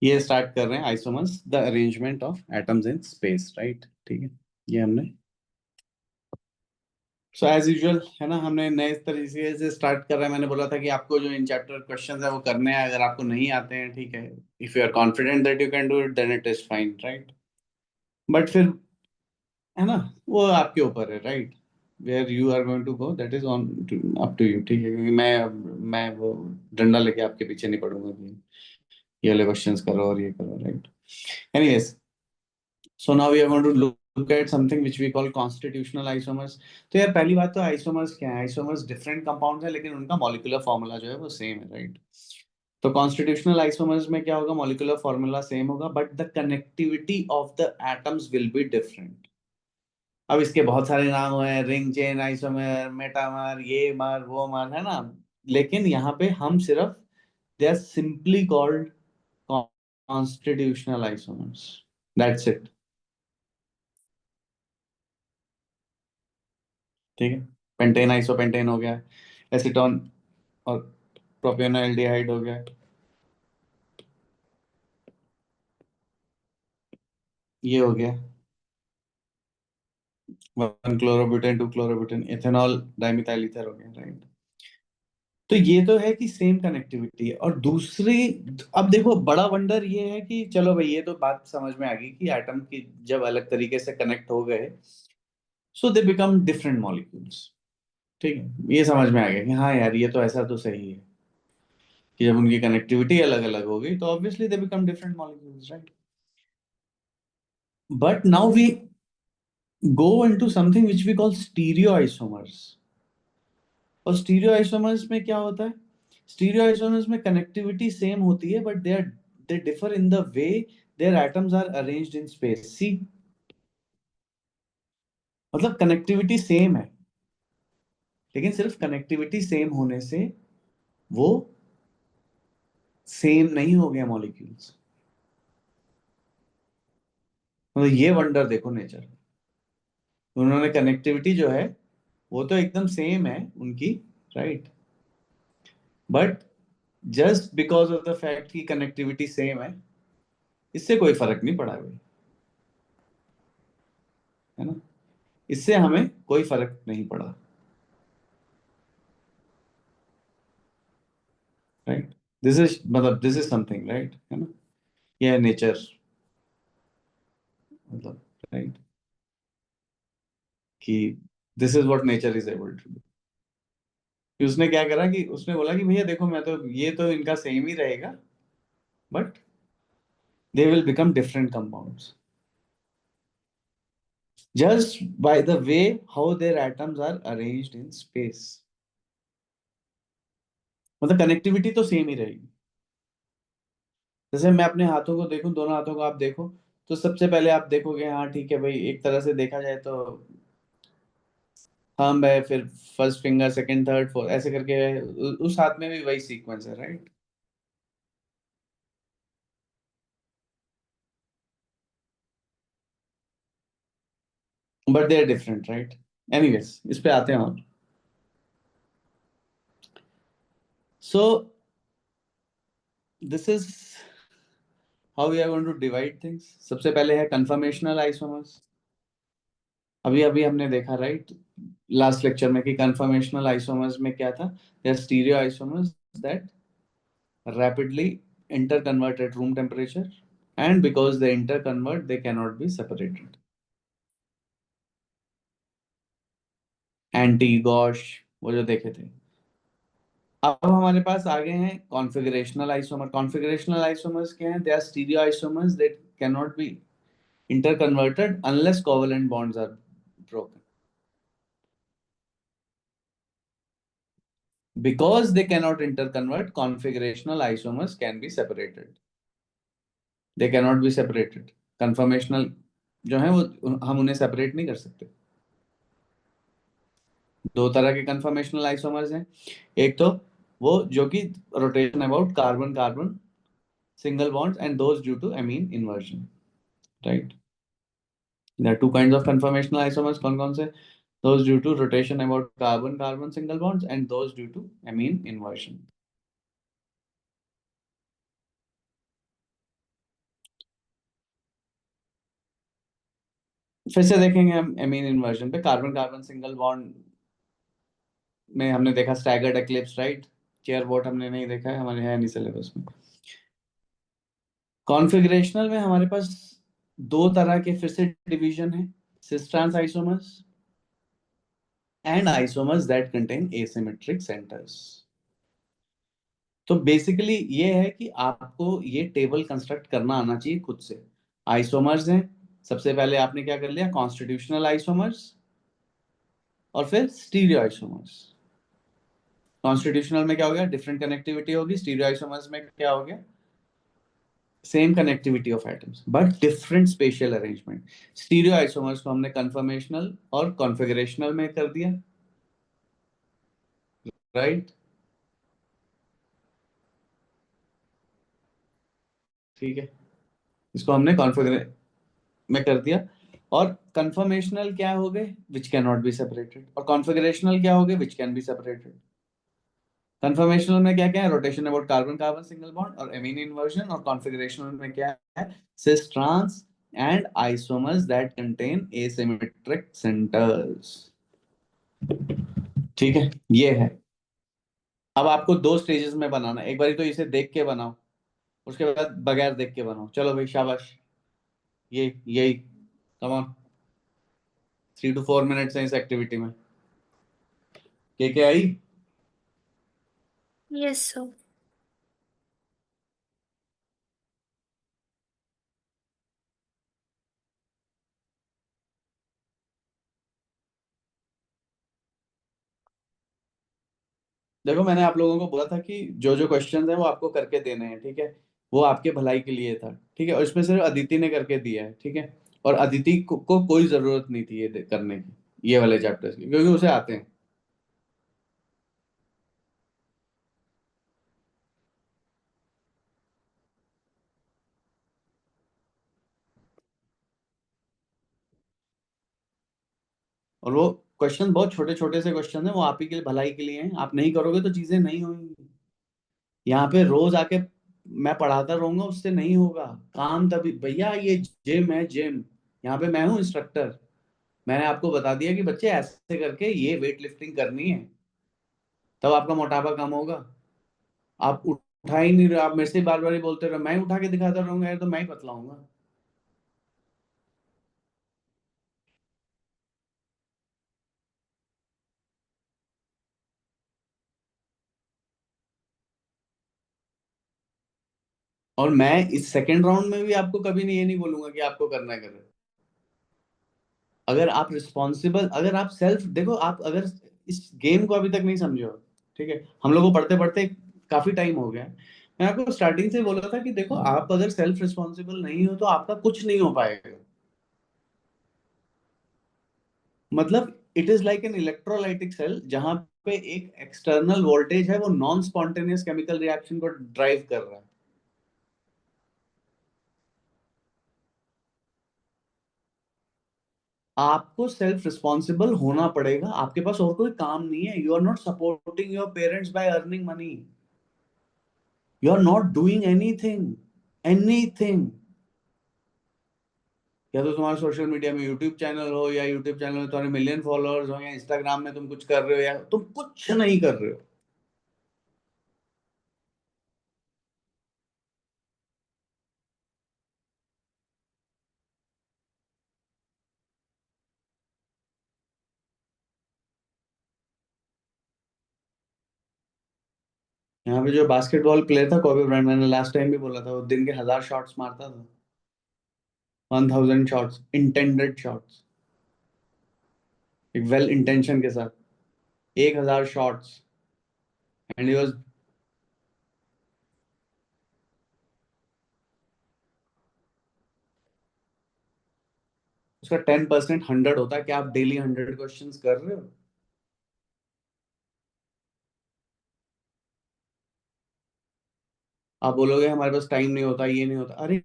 ये स्टार्ट कर रहे हैं isomers the arrangement of atoms in space, right? ठीक है, ये हमने सो एज यूजुअल है ना, हमने नए तरीके से स्टार्ट कर रहे हैं। मैंने बोला था कि आपको जो इन चैप्टर क्वेश्चंस है वो करने हैं, अगर आपको नहीं आते हैं ठीक है, if you are confident that you can do it then it is fine, right? But फिर है ना, वो आपके ऊपर है, right? Where you are going to go that is on up to you, ठीक है? क्योंकि मैं वो डंडा लेके आपके पीछे नहीं पड़ूंगा कि ये वाले क्वेश्चंस करो और ये करो, right? Anyways, so now we are going to look at something which we call constitutional isomers. तो यार पहली बात तो आइसोमर्स क्या है? आइसोमर्स डिफरेंट कंपाउंड्स है लेकिन उनका मॉलिक्यूलर फॉर्मूला जो है वो सेम है, राइट? तो कॉन्स्टिट्यूशनल आइसोमर्स में क्या होगा? मॉलिक्यूलर फॉर्मूला सेम होगा but the connectivity of the atoms will be different. अब इसके बहुत सारे नाम हुए, रिंग चेन आइसोमर, मेटामर, ये मर वो मर, है ना? लेकिन यहाँ पे हम सिर्फ they are simply called constitutional isomers, that's it. ठीक है, पेंटेन आइसोपेंटेन हो गया, एसीटोन और प्रोपेनोएल्डिहाइड हो गया, ये हो गया 1 chlorobutane, 2 chlorobutane, ethanol dimethyl ether हो गया, राइट? तो ये तो है कि सेम कनेक्टिविटी है। और दूसरी, अब देखो बड़ा वंडर ये है कि चलो भाई ये तो बात समझ में आ गई कि एटम की जब अलग तरीके से कनेक्ट हो गए सो दे बिकम डिफरेंट मॉलिक्यूल्स। ठीक है, ये समझ में आ गया कि हाँ यार ये तो ऐसा तो सही है कि जब उनकी कनेक्टिविटी अलग अलग हो गई तो obviously they become different molecules, right? But now we go into something which we call stereo isomers. और स्टीरियो आइसोमर्स में क्या होता है? स्टीरियो आइसोमर्स में कनेक्टिविटी सेम होती है but they differ in the way their atoms are arranged in space. See, मतलब connectivity same है लेकिन सिर्फ कनेक्टिविटी सेम होने से वो सेम नहीं हो गया मॉलिक्यूल्स। मतलब ये वंडर देखो नेचर, उन्होंने कनेक्टिविटी जो है वो तो एकदम सेम है उनकी, right? But just because of the fact की कनेक्टिविटी सेम है, इससे कोई फर्क नहीं पड़ा भाई, है ना? इससे हमें कोई फर्क नहीं पड़ा, राइट? दिस इज मतलब दिस इज समथिंग, राइट, है ना? ये है नेचर, मतलब, राइट, कि this is what nature is able to do. कि उसने क्या करा कि उसने बोला कि भैया देखो मैं तो ये तो इनका सेम ही रहेगा but they will become different compounds just by the way how their atoms are arranged in space. मतलब कनेक्टिविटी तो सेम ही रहेगी। जैसे मैं अपने हाथों को देखूं, दोनों हाथों को आप देखो, तो सबसे पहले आप देखोगे हाँ ठीक है भाई, एक तरह से देखा जाए तो थंब है, फिर first finger, second, third, fourth, ऐसे करके है। उस हाथ में भी वही सीक्वेंस है, right? But they are different, right? Anyways, इस पे आते हैं। और so this is how we are going to divide things. सबसे पहले है कंफर्मेशनल आइसोमर्स। अभी अभी हमने देखा, राइट, लास्ट लेक्चर में, कि कंफर्मेशनल आइसोमर्स में क्या था? They are stereo isomers that rapidly interconvert at room temperature, and because they interconvert they cannot be separated. Anti gosh, वो जो देखे थे। अब हमारे पास आगे हैं कॉन्फ़िगरेशनल आइसोमर। कॉन्फ़िगरेशनल आइसोमर्स क्या हैं? They are stereo isomers that can be interconverted unless covalent bonds are broken. Because they cannot interconvert, configurational isomers can be separated. They cannot be separated. Conformational जो है वो हम उन्हें separate नहीं कर सकते। दो तरह के कंफर्मेशनल आइसोमर्स हैं। एक तो वो जो कि rotation about carbon carbon single bonds and those due to amine inversion, right? There are two kinds of conformational isomers. कौन कौन से? Those due to rotation about carbon carbon single bonds and those due to amine inversion. फिर से देखेंगे हम amine inversion पे, carbon carbon single bond में हमने देखा staggered eclipse, right. Chair boat हमने नहीं देखा है, हमारे है नहीं सिलेबस में। कॉन्फ़िगरेशनल में हमारे पास दो तरह के फिर से डिवीजन है, cis trans isomers and isomers that contain asymmetric centres. तो बेसिकली ये है कि आपको ये टेबल कंस्ट्रक्ट करना आना चाहिए खुद से। आइसोमर्स हैं, सबसे पहले आपने क्या कर लिया, कॉन्स्टिट्यूशनल आइसोमर्स और फिर स्टीरियो आइसोमर्स। कॉन्स्टिट्यूशनल में क्या हो गया, डिफरेंट कनेक्टिविटी होगी। स्टीरियो आइसोमर्स में क्या हो गया, same connectivity of atoms but different spatial arrangement. Stereo isomers को हमने कन्फर्मेशनल और कॉन्फ़िगरेशनल में कर दिया, राइट। ठीक है, इसको हमने कॉन्फ़िगर में कर दिया। और कन्फर्मेशनल क्या हो गए, which can not be separated, और कॉन्फ़िगरेशनल क्या हो गए, which can be separated. Conformational में क्या क्या है, rotation about carbon carbon single bond और एमीन इन्वर्जन। और कॉन्फ़िगरेशनल में क्या है, cis trans and isomers that contain asymmetric centres. ठीक है, ये है। अब आपको दो स्टेजेस में बनाना है, एक बारी तो इसे देख के बनाओ, उसके बाद बगैर देख के बनाओ। चलो भाई शाबाश, ये यही, कम ऑन। 3 to 4 मिनट्स है इस एक्टिविटी में। के आई। Yes sir. देखो मैंने आप लोगों को बोला था कि जो जो क्वेश्चंस हैं वो आपको करके देने हैं, ठीक है। वो आपके भलाई के लिए था, ठीक है। और इसमें सिर्फ अदिति ने करके दिया है, ठीक है। और अदिति को कोई जरूरत नहीं थी ये करने की, ये वाले चैप्टर्स की, क्योंकि उसे आते हैं। और वो क्वेश्चन बहुत छोटे छोटे से क्वेश्चन है, वो आप ही के लिए भलाई के लिए हैं। आप नहीं करोगे तो चीजें नहीं होंगी। यहाँ पे रोज आके मैं पढ़ाता रहूंगा, उससे नहीं होगा काम। तभी भैया ये जिम है, जिम। यहाँ पे मैं हूँ इंस्ट्रक्टर। मैंने आपको बता दिया कि बच्चे ऐसे करके ये वेट लिफ्टिंग करनी है, तब आपका मोटापा कम होगा। आप उठा ही नहीं रहे, आप मेरे से बार बार ही बोलते रहो, मैं उठा के दिखाता रहूंगा यार, तो मैं ही पतला हूंगा। और मैं इस सेकंड राउंड में भी आपको कभी नहीं, ये नहीं बोलूंगा कि आपको करना है। अगर आप रिस्पॉन्सिबल, अगर आप सेल्फ देखो, आप अगर इस गेम को अभी तक नहीं समझे हो, ठीक है। हम लोग को पढ़ते पढ़ते काफी टाइम हो गया है। मैं आपको स्टार्टिंग से बोला था कि देखो, आप अगर सेल्फ रिस्पॉन्सिबल नहीं हो तो आपका कुछ नहीं हो पाएगा। मतलब it is like an electrolytic cell, जहां पे एक एक्सटर्नल वोल्टेज है, वो नॉन स्पॉन्टेनियस केमिकल रिएक्शन को ड्राइव कर रहा है। आपको सेल्फ रिस्पॉन्सिबल होना पड़ेगा, आपके पास और कोई काम नहीं है। You are not supporting your parents by earning money, you are not doing anything, anything. या तो तुम्हारा सोशल मीडिया में यूट्यूब चैनल हो, या यूट्यूब चैनल में तुम्हारे मिलियन फॉलोअर्स हो, या इंस्टाग्राम में तुम कुछ कर रहे हो, या तुम कुछ नहीं कर रहे हो। यहाँ पे जो बास्केटबॉल प्लेयर था कॉबी ब्रायंट, मैंने लास्ट टाइम भी बोला था, वो दिन के 1000 शॉट्स मारता था। 1000 शॉट्स, इंटेंडेड शॉट्स, एक वेल इंटेंशन के साथ। 1000 शॉट्स, एंड ही वाज। उसका 10% 100 होता है। क्या आप डेली 100 क्वेश्चन कर रहे हो? आप बोलोगे हमारे पास टाइम नहीं होता, ये नहीं होता। अरे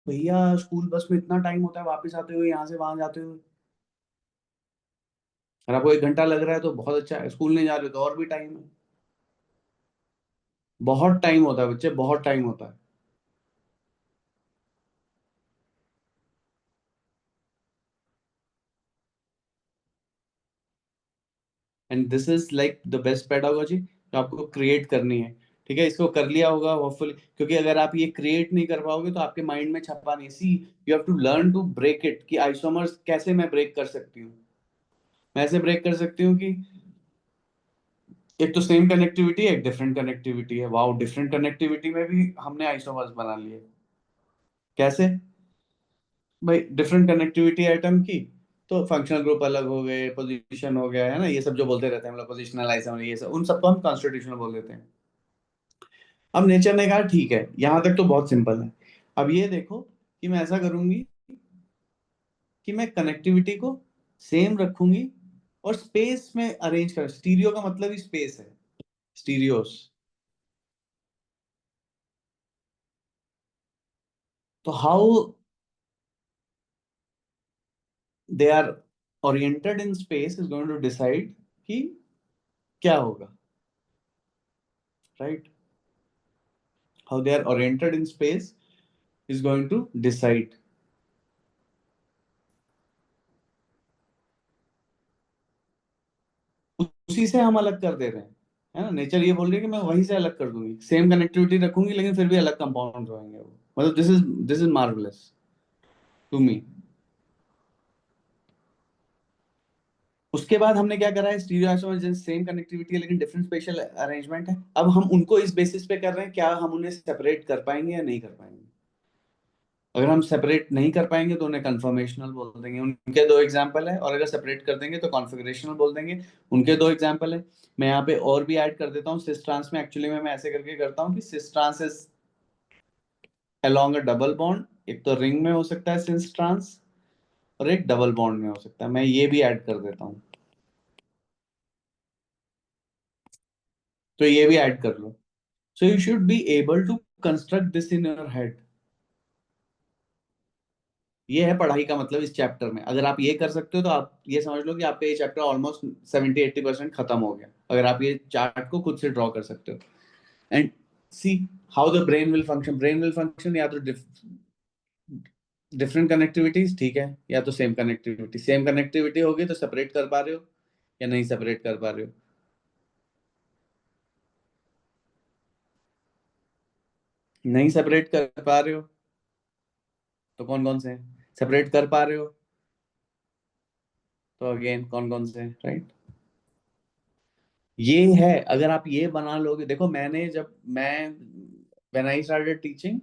भैया, स्कूल बस में इतना टाइम होता है वापस आते हुए, यहाँ से वहां जाते हुए। अगर आपको 1 घंटा लग रहा है तो बहुत अच्छा है, स्कूल नहीं जा रहे हो तो और भी टाइम है। बहुत टाइम होता है बच्चे, बहुत टाइम होता है। And this is like the best pedagogy जो आपको क्रिएट करनी है। ठीक है, इसको कर लिया होगा होपफुली, क्योंकि अगर आप ये क्रिएट नहीं कर पाओगे तो आपके माइंड में छपा नहीं। See, you have to learn to break it, कि आइसोमर्स कैसे मैं ब्रेक कर सकती हूँ। मैं ऐसे ब्रेक कर सकती हूँ कि एक तो सेम कनेक्टिविटी है, एक डिफरेंट कनेक्टिविटी है। वाओ, डिफरेंट कनेक्टिविटी में भी हमने आइसोमर्स बना लिए। कैसे भाई? डिफरेंट कनेक्टिविटी एटम की, तो फंक्शनल ग्रुप अलग हो गए, पोजीशन हो गया है ना, ये सब जो बोलते रहते हैं हम लोग, पोजिशनल आइसोमर, ये सब, उन सबको हम कॉन्स्टिट्यूशनल बोल देते हैं। अब नेचर ने कहा ठीक है, यहां तक तो बहुत सिंपल है। अब ये देखो कि मैं ऐसा करूंगी कि मैं कनेक्टिविटी को सेम रखूंगी और स्पेस में अरेंज कर, स्टीरियो का मतलब ही स्पेस है, स्टीरियोस। तो how they are oriented in space is going to decide कि क्या होगा, right? How they are oriented in space is going to decide। उसी से हम अलग कर दे रहे हैं, है ना। नेचर ये बोल रही है कि मैं वहीं से अलग कर दूंगी, सेम कनेक्टिविटी रखूंगी लेकिन फिर भी अलग कंपाउंड होंगे वो। मतलब this is marvellous to me. उसके बाद हमने क्या करा है, स्टीरियो आइसोमर सेम कनेक्टिविटी है लेकिन डिफरेंट स्पेशल अरेंजमेंट है। अब हम उनको इस बेसिस पे कर रहे हैं, क्या हम उन्हें सेपरेट कर पाएंगे या नहीं कर पाएंगे। अगर हम सेपरेट नहीं कर पाएंगे तो उन्हें कन्फर्मेशनल बोल देंगे, उनके दो एग्जाम्पल है। और अगर सेपरेट कर देंगे तो कॉन्फ़िगरेशनल बोल देंगे, उनके दो एग्जाम्पल है। मैं यहाँ पे और भी ऐड कर देता हूँ, सिस ट्रांस में एक्चुअली मैं ऐसे करके करता हूँ कि cis trans is along a double bond. एक तो रिंग में हो सकता है सिस ट्रांस, और एक डबल बॉन्ड में हो सकता है। मैं ये भी ऐड कर देता हूँ, तो ये भी ऐड कर लो। So you should be able to construct this in your head. ये है पढ़ाई का मतलब इस चैप्टर में। अगर आप ये कर सकते हो तो आप ये समझ लो कि आपका ये चैप्टर ऑलमोस्ट 70-80% खत्म हो गया, अगर आप ये चार्ट को खुद से ड्रॉ कर सकते हो। And see how the brain will function. Brain will function या तो डिफरेंट कनेक्टिविटीज, ठीक है, या तो सेम कनेक्टिविटी। सेम कनेक्टिविटी होगी तो सेपरेट कर पा रहे हो या नहीं सेपरेट कर पा रहे हो। नहीं सेपरेट कर पा रहे हो तो कौन कौन से हैं? सेपरेट कर पा रहे हो तो अगेन कौन कौन से हैं, राइट? ये है, अगर आप ये बना लोगे। देखो मैंने जब मैं व्हेन आई स्टार्टेड टीचिंग,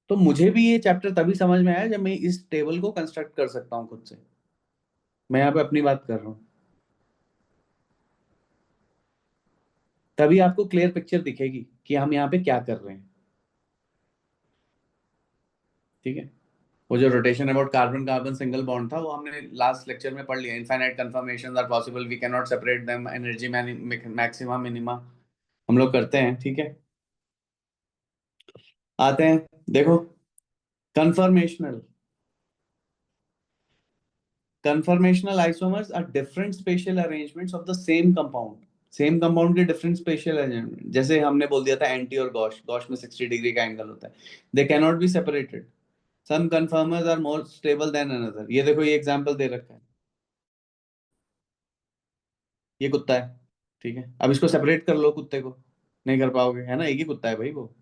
तो मुझे भी ये चैप्टर तभी समझ में आया जब मैं इस टेबल को कंस्ट्रक्ट कर सकता हूँ खुद से। मैं यहाँ पे अपनी बात कर रहा हूँ, तभी आपको क्लियर पिक्चर दिखेगी कि हम यहाँ पे क्या कर रहे हैं। ठीक है, वो जो rotation about carbon carbon single bond था वो हमने लास्ट लेक्चर में पढ़ लिया। Infinite conformations are possible, we can not separate them, energy maxima minima हम लोग करते हैं। ठीक है, आते हैं, देखो conformational. Conformational isomers are different spatial arrangements of the same compound। Same compound के डिफरेंट स्पेशल अरेंजमेंट, जैसे हमने बोल दिया था एंटी और गॉश। गॉश में 60 डिग्री का एंगल होता है। They can not be separated. Some conformers are more stable than another. ये देखो, ये एग्जांपल दे रखा है, ये कुत्ता है। ठीक है, अब इसको सेपरेट कर लो कुत्ते को, नहीं कर पाओगे, है ना, एक ही कुत्ता है भाई वो।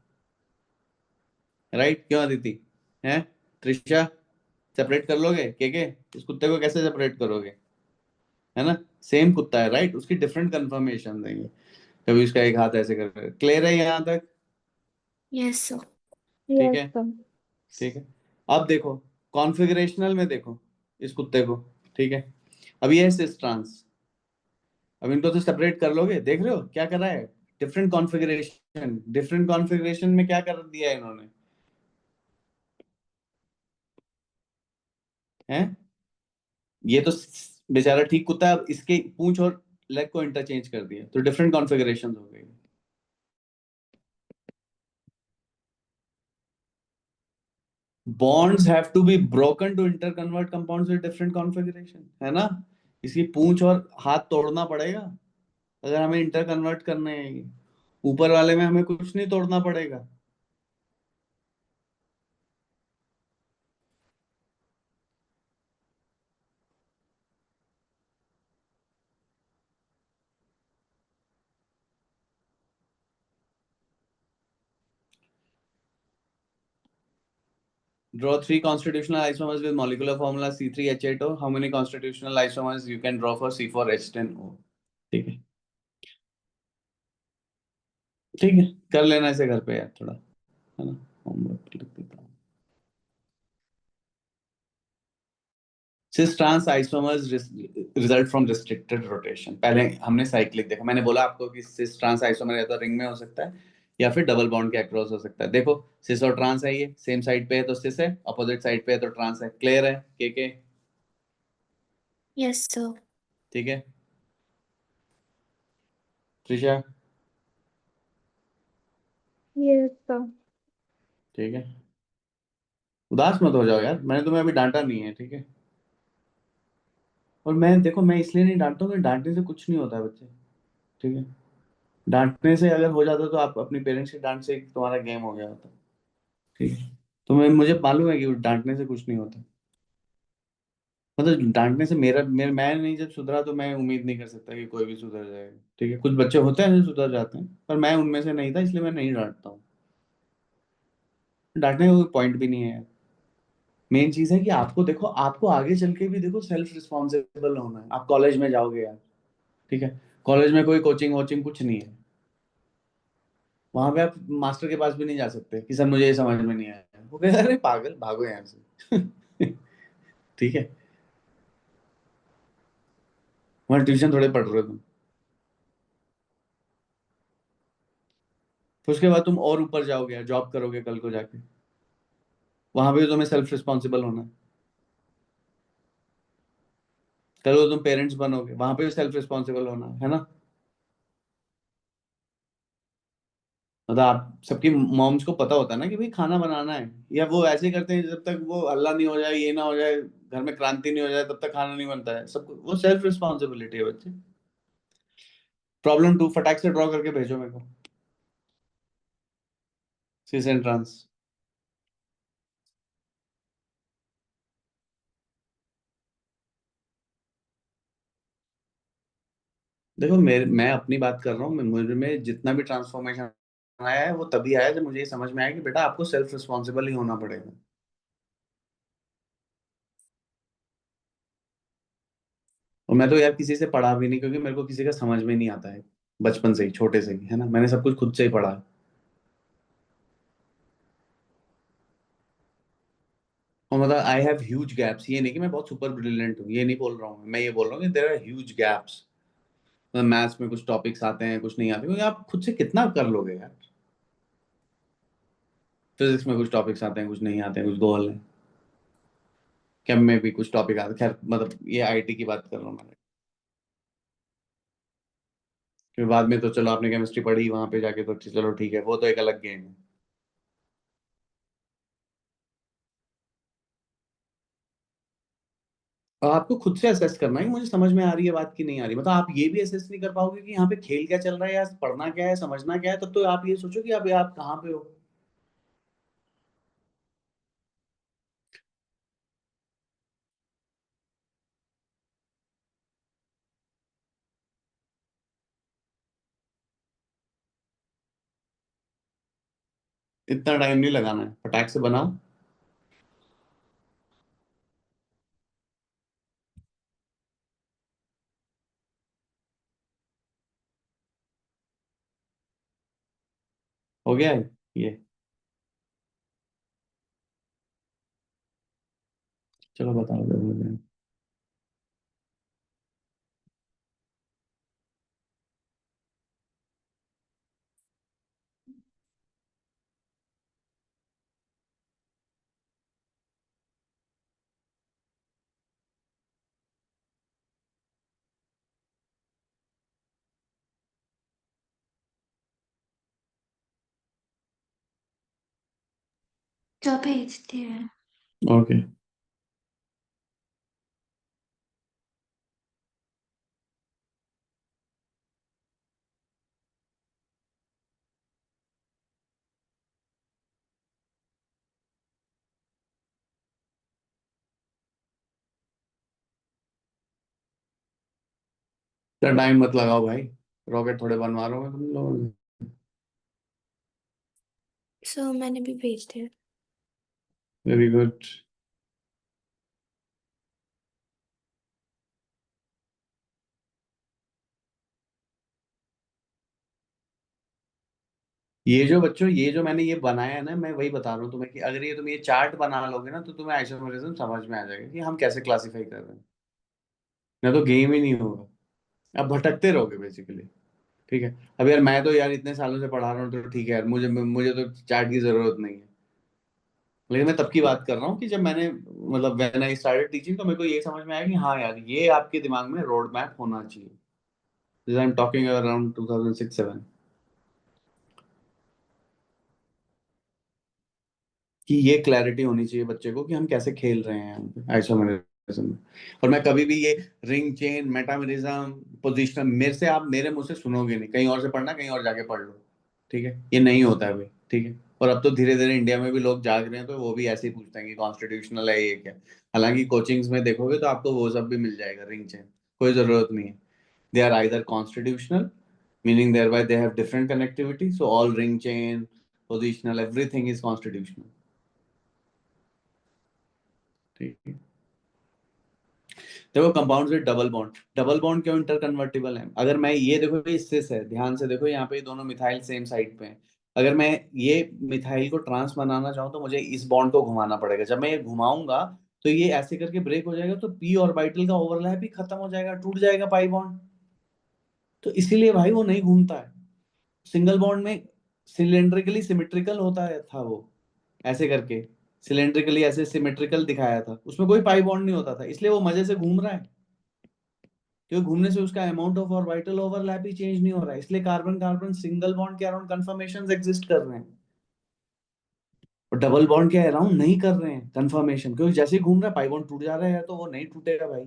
राइट, क्यों अदिति? है त्रिशा, सेपरेट कर लोगे के? इस कुत्ते को कैसे सेपरेट करोगे? है ना, सेम कुत्ता है, राइट, उसकी डिफरेंट कन्फर्मेशन देंगे। कभी उसका एक हाथ ऐसे कर, क्लियर है यहाँ तक? Yes sir. ठीक यस है, सर। ठीक है। अब देखो कॉन्फ़िगरेशनल में, देखो इस कुत्ते को। ठीक है, अब ये है सिस ट्रांस। अब इनको तो सेपरेट कर लोगे, देख रहे हो क्या कर रहा है? डिफरेंट कॉन्फ़िगरेशन, डिफरेंट कॉन्फ़िगरेशन में क्या कर दिया है इन्होंने, है? ये तो बेचारा ठीक कुत्ता है, अब इसके पूंछ और लेग को इंटरचेंज कर दिया, तो डिफरेंट कॉन्फ़िगरेशन हो गई। bonds have to be broken to interconvert compounds with different configuration, है ना। इसकी पूंछ और हाथ तोड़ना पड़ेगा अगर हमें इंटर कन्वर्ट करने हैं ये। ऊपर वाले में हमें कुछ नहीं तोड़ना पड़ेगा। Draw three constitutional isomers with molecular formula C3H8O. How many constitutional isomers you can draw for C4H10O? ठीक है, ठीक है, कर लेना इसे घर पे यार थोड़ा, है ना, होमवर्क लिख देता हूँ। Cis trans isomers result from restricted rotation. पहले हमने साइक्लिक देखा, मैंने बोला आपको कि सिस ट्रांस आइसोमर या तो रिंग में हो सकता है या फिर डबल बॉन्ड के अक्रॉस हो सकता है। देखो सिस और ट्रांस है, ये सेम साइड पे है तो सिस है, अपोजिट साइड पे है तो ट्रांस है। क्लियर है के? Yes, sir. ठीक है त्रिशा? Yes, sir. ठीक है, उदास मत हो जाओ यार, मैंने तुम्हें अभी डांटा नहीं है, ठीक है। और मैं देखो, मैं इसलिए नहीं डांटता हूँ कि डांटने से कुछ नहीं होता है बच्चे, ठीक है। डांटने से अगर हो जाता तो आप अपनी पेरेंट्स की डांट से तुम्हारा गेम हो गया होता, ठीक है। तो मैं, मुझे मालूम है कि डांटने से कुछ नहीं होता, मतलब डांटने से मैं नहीं जब सुधरा तो मैं उम्मीद नहीं कर सकता कि कोई भी सुधर जाएगा, ठीक है। कुछ बच्चे होते हैं जो सुधर जाते हैं, पर मैं उनमें से नहीं था, इसलिए मैं नहीं डांटता हूँ। डांटने का कोई पॉइंट भी नहीं है। मेन चीज है कि आपको देखो, आपको आगे चल के भी देखो सेल्फ रिस्पॉन्सिबल होना है। आप कॉलेज में जाओगे यार, ठीक है, कॉलेज में कोई कोचिंग वोचिंग कुछ नहीं है, वहां पे आप मास्टर के पास भी नहीं जा सकते कि सर मुझे ये समझ में नहीं आया, वो कहेगा अरे पागल भागो यहाँ से ठीक है, वहां ट्यूशन थोड़े पढ़ रहे हो तुम। फिर उसके बाद तुम और ऊपर जाओगे, जॉब करोगे कल को जाके, वहां पे तो तुम्हें सेल्फ रिस्पॉन्सिबल होना है। कल को तुम पेरेंट्स बनोगे, वहां पे भी सेल्फ रिस्पॉन्सिबल होना है ना। मतलब आप सबकी मॉम्स को पता होता है ना कि भाई खाना बनाना है, या वो ऐसे करते हैं जब तक वो अल्लाह नहीं हो जाए, ये ना हो जाए, घर में क्रांति नहीं हो जाए, तब तक खाना नहीं बनता है सबको, वो सेल्फ रिस्पॉन्सिबिलिटी है बच्चे। प्रॉब्लम टू, फटाक से ड्रॉ करके भेजो मेरे को, सिस एंड ट्रांस। देखो मेरे, मैं अपनी बात कर रहा हूँ, मुझे में जितना भी ट्रांसफॉर्मेशन आया है वो तभी आया जब मुझे ये समझ में आया कि बेटा आपको सेल्फ रिस्पॉन्सिबल ही होना पड़ेगा। और मैं तो यार किसी से पढ़ा भी नहीं, क्योंकि मेरे को किसी का समझ में नहीं आता है, बचपन से ही, छोटे से ही, है ना, मैंने सब कुछ खुद से ही पढ़ा है। और मतलब आई हैव ह्यूज गैप्स, ये नहीं कि मैं बहुत सुपर ब्रिलियंट हूँ, ये नहीं बोल रहा हूँ, मैं ये बोल रहा हूँ कि देयर आर ह्यूज गैप्स। मतलब मैथ्स में कुछ टॉपिक्स आते हैं, कुछ नहीं आते, क्योंकि आप खुद से कितना कर लोगे यार। फिजिक्स में कुछ टॉपिक्स आते हैं, कुछ नहीं आते हैं, कुछ गोल है। केम में भी कुछ टॉपिक आते हैं, खैर मतलब ये आईटी की बात कर रहा हूँ मैं। फिर बाद में तो चलो आपने केमिस्ट्री पढ़ी वहां पे जाके, तो चलो ठीक है, वो तो एक अलग गेम है। और आपको खुद से असेस करना है कि मुझे समझ में आ रही है बात की नहीं आ रही, मतलब आप ये भी असेस नहीं कर पाओगे कि यहाँ पे खेल क्या चल रहा है या पढ़ना क्या है, समझना क्या है, तब तो आप ये सोचो कि आप कहाँ पे हो। इतना टाइम नहीं लगाना है, फटाक से बनाओ। हो गया है ये, चलो बताओ जब हो जाए। जो भेजते हैं। ओके, तो टाइम मत लगाओ भाई, रॉकेट थोड़े बनवा रहा हूँ मैं तुम लोगों से। सो मैंने भी भेज दिया। Very good. ये जो बच्चों, ये जो मैंने ये बनाया है ना, मैं वही बता रहा हूँ तुम्हें कि अगर ये तुम ये चार्ट बना लोगे ना तो तुम्हें आइसोमरिज्म समझ में आ जाएगा कि हम कैसे क्लासिफाई कर रहे हैं। ना तो गेम ही नहीं होगा, अब भटकते रहोगे बेसिकली। ठीक है। अब यार मैं तो यार इतने सालों से पढ़ा रहा हूँ तो ठीक है यार, मुझे मुझे तो चार्ट की जरूरत नहीं है। लेकिन मैं तब की बात कर रहा हूँ कि जब मैंने मतलब व्हेन आई स्टार्टेड टीचिंग तो मेरे को ये समझ में आया कि हाँ यार ये आपके दिमाग में रोड मैप होना चाहिए। आई एम टॉकिंग अराउंड 2006-7 कि ये क्लैरिटी होनी चाहिए बच्चे को कि हम कैसे खेल रहे हैं आइसोमेरिज्म में। और मैं कभी भी ये रिंग चेन मेटामेरिज्म पोजिशनल मेरे से, आप मेरे मुंह से सुनोगे नहीं, कहीं और से पढ़ना, कहीं और जाके पढ़ लो। ठीक है, ये नहीं होता है भाई। ठीक है। और अब तो धीरे धीरे इंडिया में भी लोग जाग रहे हैं तो वो भी ऐसे ही पूछते हैं कि कॉन्स्टिट्यूशनल है ये क्या। हालांकि कोचिंग्स में देखोगे तो आपको वो सब भी मिल जाएगा, रिंग चेन कोई जरूरत नहीं है। They are either constitutional, meaning thereby they have different connectivity, so all ring chain positional everything is constitutional. ठीक है। देखो कंपाउंड्स विद डबल बॉन्ड क्यों इंटर कन्वर्टिबल है? अगर मैं ये देखो ये सिस है, ध्यान से देखो यहाँ पे ये दोनों मिथाइल सेम साइड पे हैं। अगर मैं ये मिथाइल को ट्रांस बनाना चाहूँ तो मुझे इस बॉन्ड को घुमाना पड़ेगा। जब मैं ये घुमाऊंगा तो ये ऐसे करके ब्रेक हो जाएगा, तो पी ऑर्बिटल का ओवरलैप भी खत्म हो जाएगा, टूट जाएगा पाई बॉन्ड। तो इसीलिए भाई वो नहीं घूमता है। सिंगल बॉन्ड में सिलेंड्रिकली सिमेट्रिकल होता है था वो, ऐसे करके सिलेंड्रिकली ऐसे सिमेट्रिकल दिखाया था, उसमें कोई पाई बॉन्ड नहीं होता था, इसलिए वो मजे से घूम रहा है। क्योंकि घूमने से उसका amount of orbital overlap he change नहीं हो रहा है, इसलिए कार्बन कार्बन सिंगल बॉन्ड के अराउंड कंफर्मेशन एग्जिस्ट कर रहे हैं। और डबल बॉन्ड के अराउंड नहीं कर रहे हैं कंफर्मेशन, क्योंकि जैसे ही घूम रहा है पाई बॉन्ड टूट जा रहा है, तो वो नहीं टूटेगा भाई।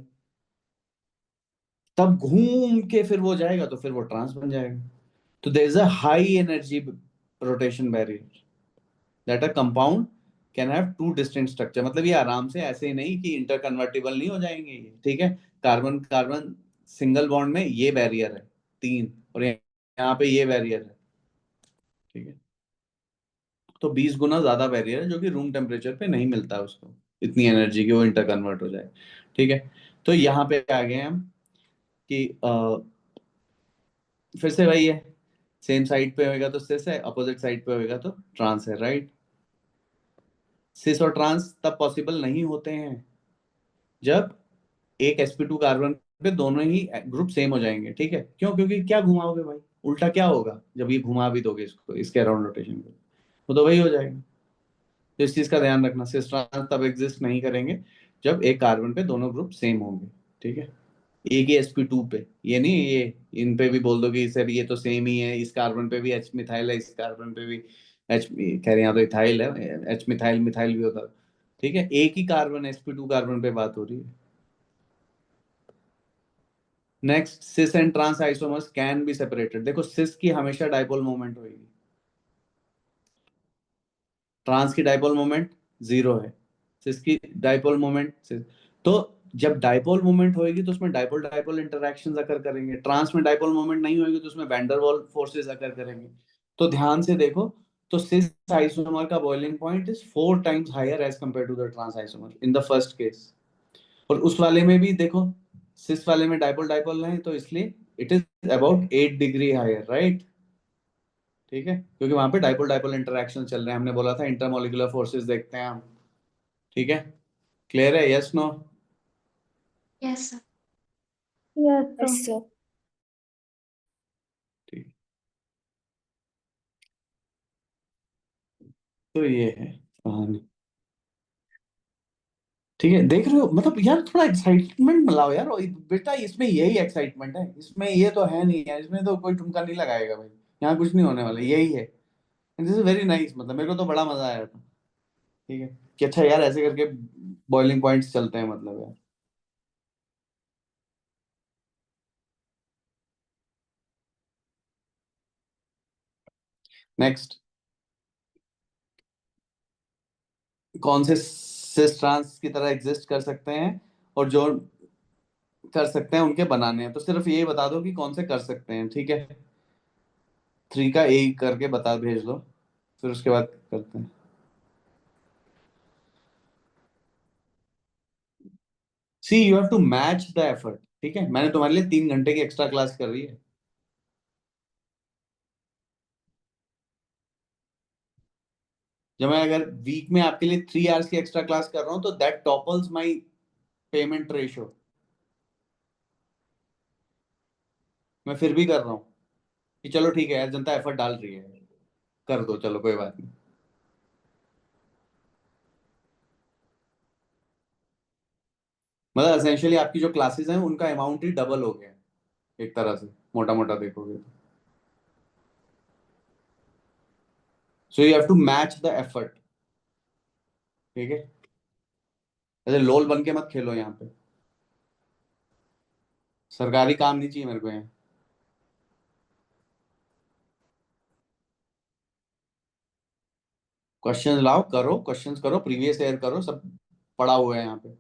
तब घूम के फिर वो जाएगा तो फिर वो ट्रांस बन जाएगा। तो there is a high energy rotation barrier that a compound can have two distinct structure. मतलब ये आराम से ऐसे ही नहीं कि इंटर कन्वर्टिबल नहीं हो जाएंगे ये। ठीक है। कार्बन कार्बन सिंगल बॉन्ड में ये बैरियर है 3, और यहाँ पे ये बैरियर है। ठीक है। तो 20 गुना ज्यादा बैरियर है जो कि रूम टेम्परेचर पे नहीं मिलता है उसको, इतनी एनर्जी की वो इंटर कन्वर्ट हो जाए। ठीक है। तो यहाँ पे आ गए हम कि फिर से वही है, सेम साइड पे होएगा तो सिस है, अपोजिट साइड पे होएगा तो ट्रांस है, राइट। सिस और ट्रांस तब पॉसिबल नहीं होते हैं जब एक sp2 कार्बन पे दोनों ही ग्रुप सेम हो जाएंगे। ठीक है। क्यों? क्योंकि क्या घुमाओगे भाई, उल्टा क्या होगा जब ये घुमा भी दोगे इसको, इसके अराउंड रोटेशन को, वो तो वही हो जाएगा। तो इस चीज का ध्यान रखना, सिस ट्रांस तब एग्जिस्ट नहीं करेंगे जब एक कार्बन पे दोनों ग्रुप सेम होंगे। ठीक है। एक ही sp2 पे, ये नहीं ये इन पे भी बोल दो कि सर ये तो सेम ही है, इस कार्बन पे भी H मिथाइल है, इस कार्बन पे भी H, कह रहे हैं यहाँ तो इथाइल है, H मिथाइल मिथाइल भी होता है। ठीक है। एक ही कार्बन sp2 कार्बन पे बात हो रही है। Next, cis and trans isomers can be separated. देखो सिस की हमेशा डाइपोल मोमेंट होगी, ट्रांस की डाइपोल मोमेंट जीरो है, सिस की डाइपोल मोमेंट तो जब डाइपोल मोमेंट होगी तो उसमें डाइपोल डाइपोल इंटरेक्शंस अकर करेंगे। ट्रांस में डाइपोल मोमेंट नहीं होगी तो उसमें वैन डर वाल फोर्सेस अकर करेंगे। तो ध्यान से देखो, तो सिस आइसोमर का boiling point is 4 times higher as compare to the trans isomer in the first case. और उस वाले में भी देखो, सिस वाले में डाइपोल डाइपोल नहीं, तो इसलिए it is about 8 degree higher, right. ठीक है। क्योंकि वहां पे डाइपोल डाइपोल इंटरेक्शन चल रहे हैं, हमने बोला था इंटरमोलिकुलर फोर्सेस देखते हैं हम। ठीक है। क्लियर है? Yes no? Yes, sir. Yes, sir. Yes, sir. ठीक। तो ये है कहानी। ठीक है। देख रहे हो, मतलब यार थोड़ा एक्साइटमेंट मिलाओ यार। और बेटा इसमें यही एक्साइटमेंट है, इसमें ये तो है नहीं है, इसमें तो कोई ठुमका नहीं लगाएगा भाई, यहाँ कुछ नहीं होने वाला, यही है। दिस इज वेरी नाइस, मतलब मेरे को तो बड़ा मजा आया था। ठीक है। कि अच्छा यार ऐसे करके बॉइलिंग पॉइंट्स चलते हैं, मतलब यार। नेक्स्ट, कौन से सिस ट्रांस की तरह एग्जिस्ट कर सकते हैं और जो कर सकते हैं उनके बनाने हैं। तो सिर्फ यही बता दो कि कौन से कर सकते हैं। ठीक है। 3 का ए करके बता भेज दो, फिर उसके बाद करते हैं। See you have to match the effort. ठीक है, मैंने तुम्हारे लिए 3 घंटे की एक्स्ट्रा क्लास कर रही है। जब मैं अगर वीक में आपके लिए 3 आवर्स की एक्स्ट्रा क्लास कर रहा हूं तो दैट टॉपल्स माई पेमेंट रेशियो। मैं फिर भी कर रहा हूँ कि चलो ठीक है यार, जनता एफर्ट डाल रही है, कर दो, चलो कोई बात नहीं। मतलब एसेंशियली आपकी जो क्लासेस हैं उनका अमाउंट ही डबल हो गया है, एक तरह से मोटा मोटा देखोगे तो। So you have to match the effort. ठीक है, ऐसे लोल बन के मत खेलो यहाँ पे। सरकारी काम नहीं चाहिए मेरे को यहाँ। क्वेश्चंस लाओ, करो क्वेश्चंस, करो प्रीवियस ईयर करो, सब पड़ा हुआ है यहाँ पे।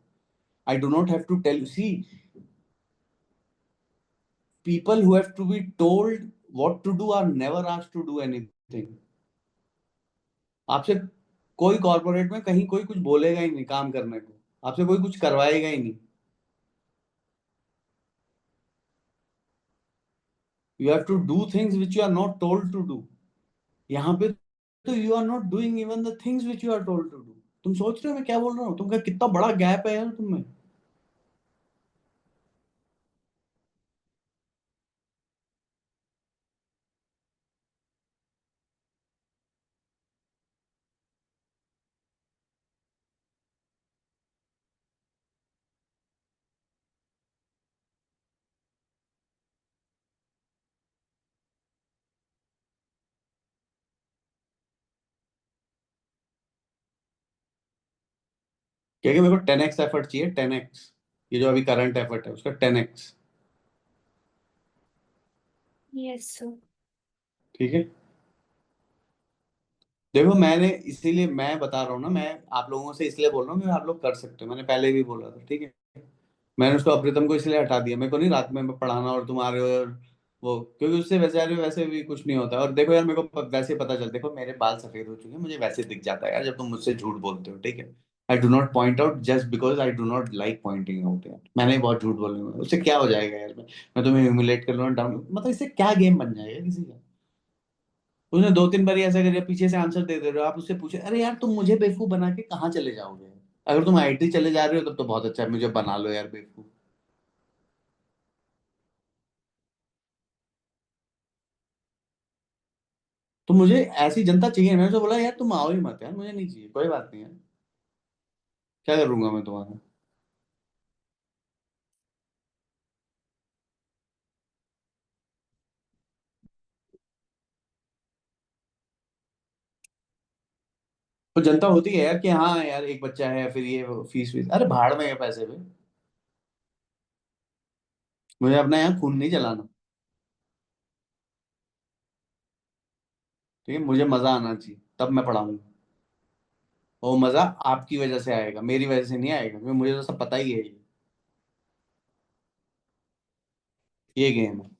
I do not have to tell you, see people who have to be told what to do are never asked to do anything। आपसे कोई कॉर्पोरेट में कहीं कोई कुछ बोलेगा ही नहीं काम करने को, आपसे कोई कुछ करवाएगा ही नहीं। You have to do things which you are not told to do. यहाँ पे तो you are not doing even the things which you are told to do. तुम सोच रहे हो मैं क्या बोल रहा हूँ? तुमका कितना बड़ा गैप है यार तुम में। क्योंकि मेरे को 10x एफर्ट चाहिए, 10x। ये जो अभी करंट एफर्ट है उसका 10x। Yes, sir. ठीक है, देखो मैंने इसीलिए मैं बता रहा हूँ ना, मैं आप लोगों से इसलिए बोल रहा हूँ कि आप लोग कर सकते हो, मैंने पहले भी बोला था। ठीक है, मैंने उसको अप्रीतम को इसलिए हटा दिया, मेरे को नहीं रात में पढ़ाना और तुम्हारे और वो, क्योंकि उससे बेचारे वैसे भी कुछ नहीं होता। और देखो यार मेरे को वैसे ही पता चल, देखो मेरे बाल सफेद हो चुके हैं, मुझे वैसे दिख जाता है यार जब तुम मुझसे झूठ बोलते हो। ठीक है, आई do not point out just because I do not like pointing out यार। मैंने ही बहुत झूठ बोलने में, उससे क्या हो जाएगा यार? मैं तुम्हें ह्यूमिलेट कर लूँ डाउन, मतलब इससे क्या गेम बन जाएगा किसी का? उसने 2-3 बार ऐसा कर दिया, पीछे से आंसर दे दे रहे हो आप, उससे पूछे अरे यार तुम मुझे बेवकूफ बना के कहाँ चले जाओगे? अगर तुम आईटी चले जा रहे हो तब तो बहुत अच्छा है, मुझे बना लो यार बेवकूफ। तो मुझे ऐसी जनता चाहिए। मैंने तो बोला यार तुम आओ ही मत यार, मुझे नहीं चाहिए, कोई बात नहीं यार, क्या करूंगा मैं तुम्हारा? तो जनता होती है यार कि हाँ यार एक बच्चा है, फिर ये फीस वीस, अरे भाड़ में है पैसे पे। मुझे अपना यहाँ खून नहीं जलाना। ठीक है, मुझे मजा आना चाहिए तब मैं पढ़ाऊंगा। वो मजा आपकी वजह से आएगा, मेरी वजह से नहीं आएगा, क्योंकि मुझे तो सब पता ही है। ये गेम है।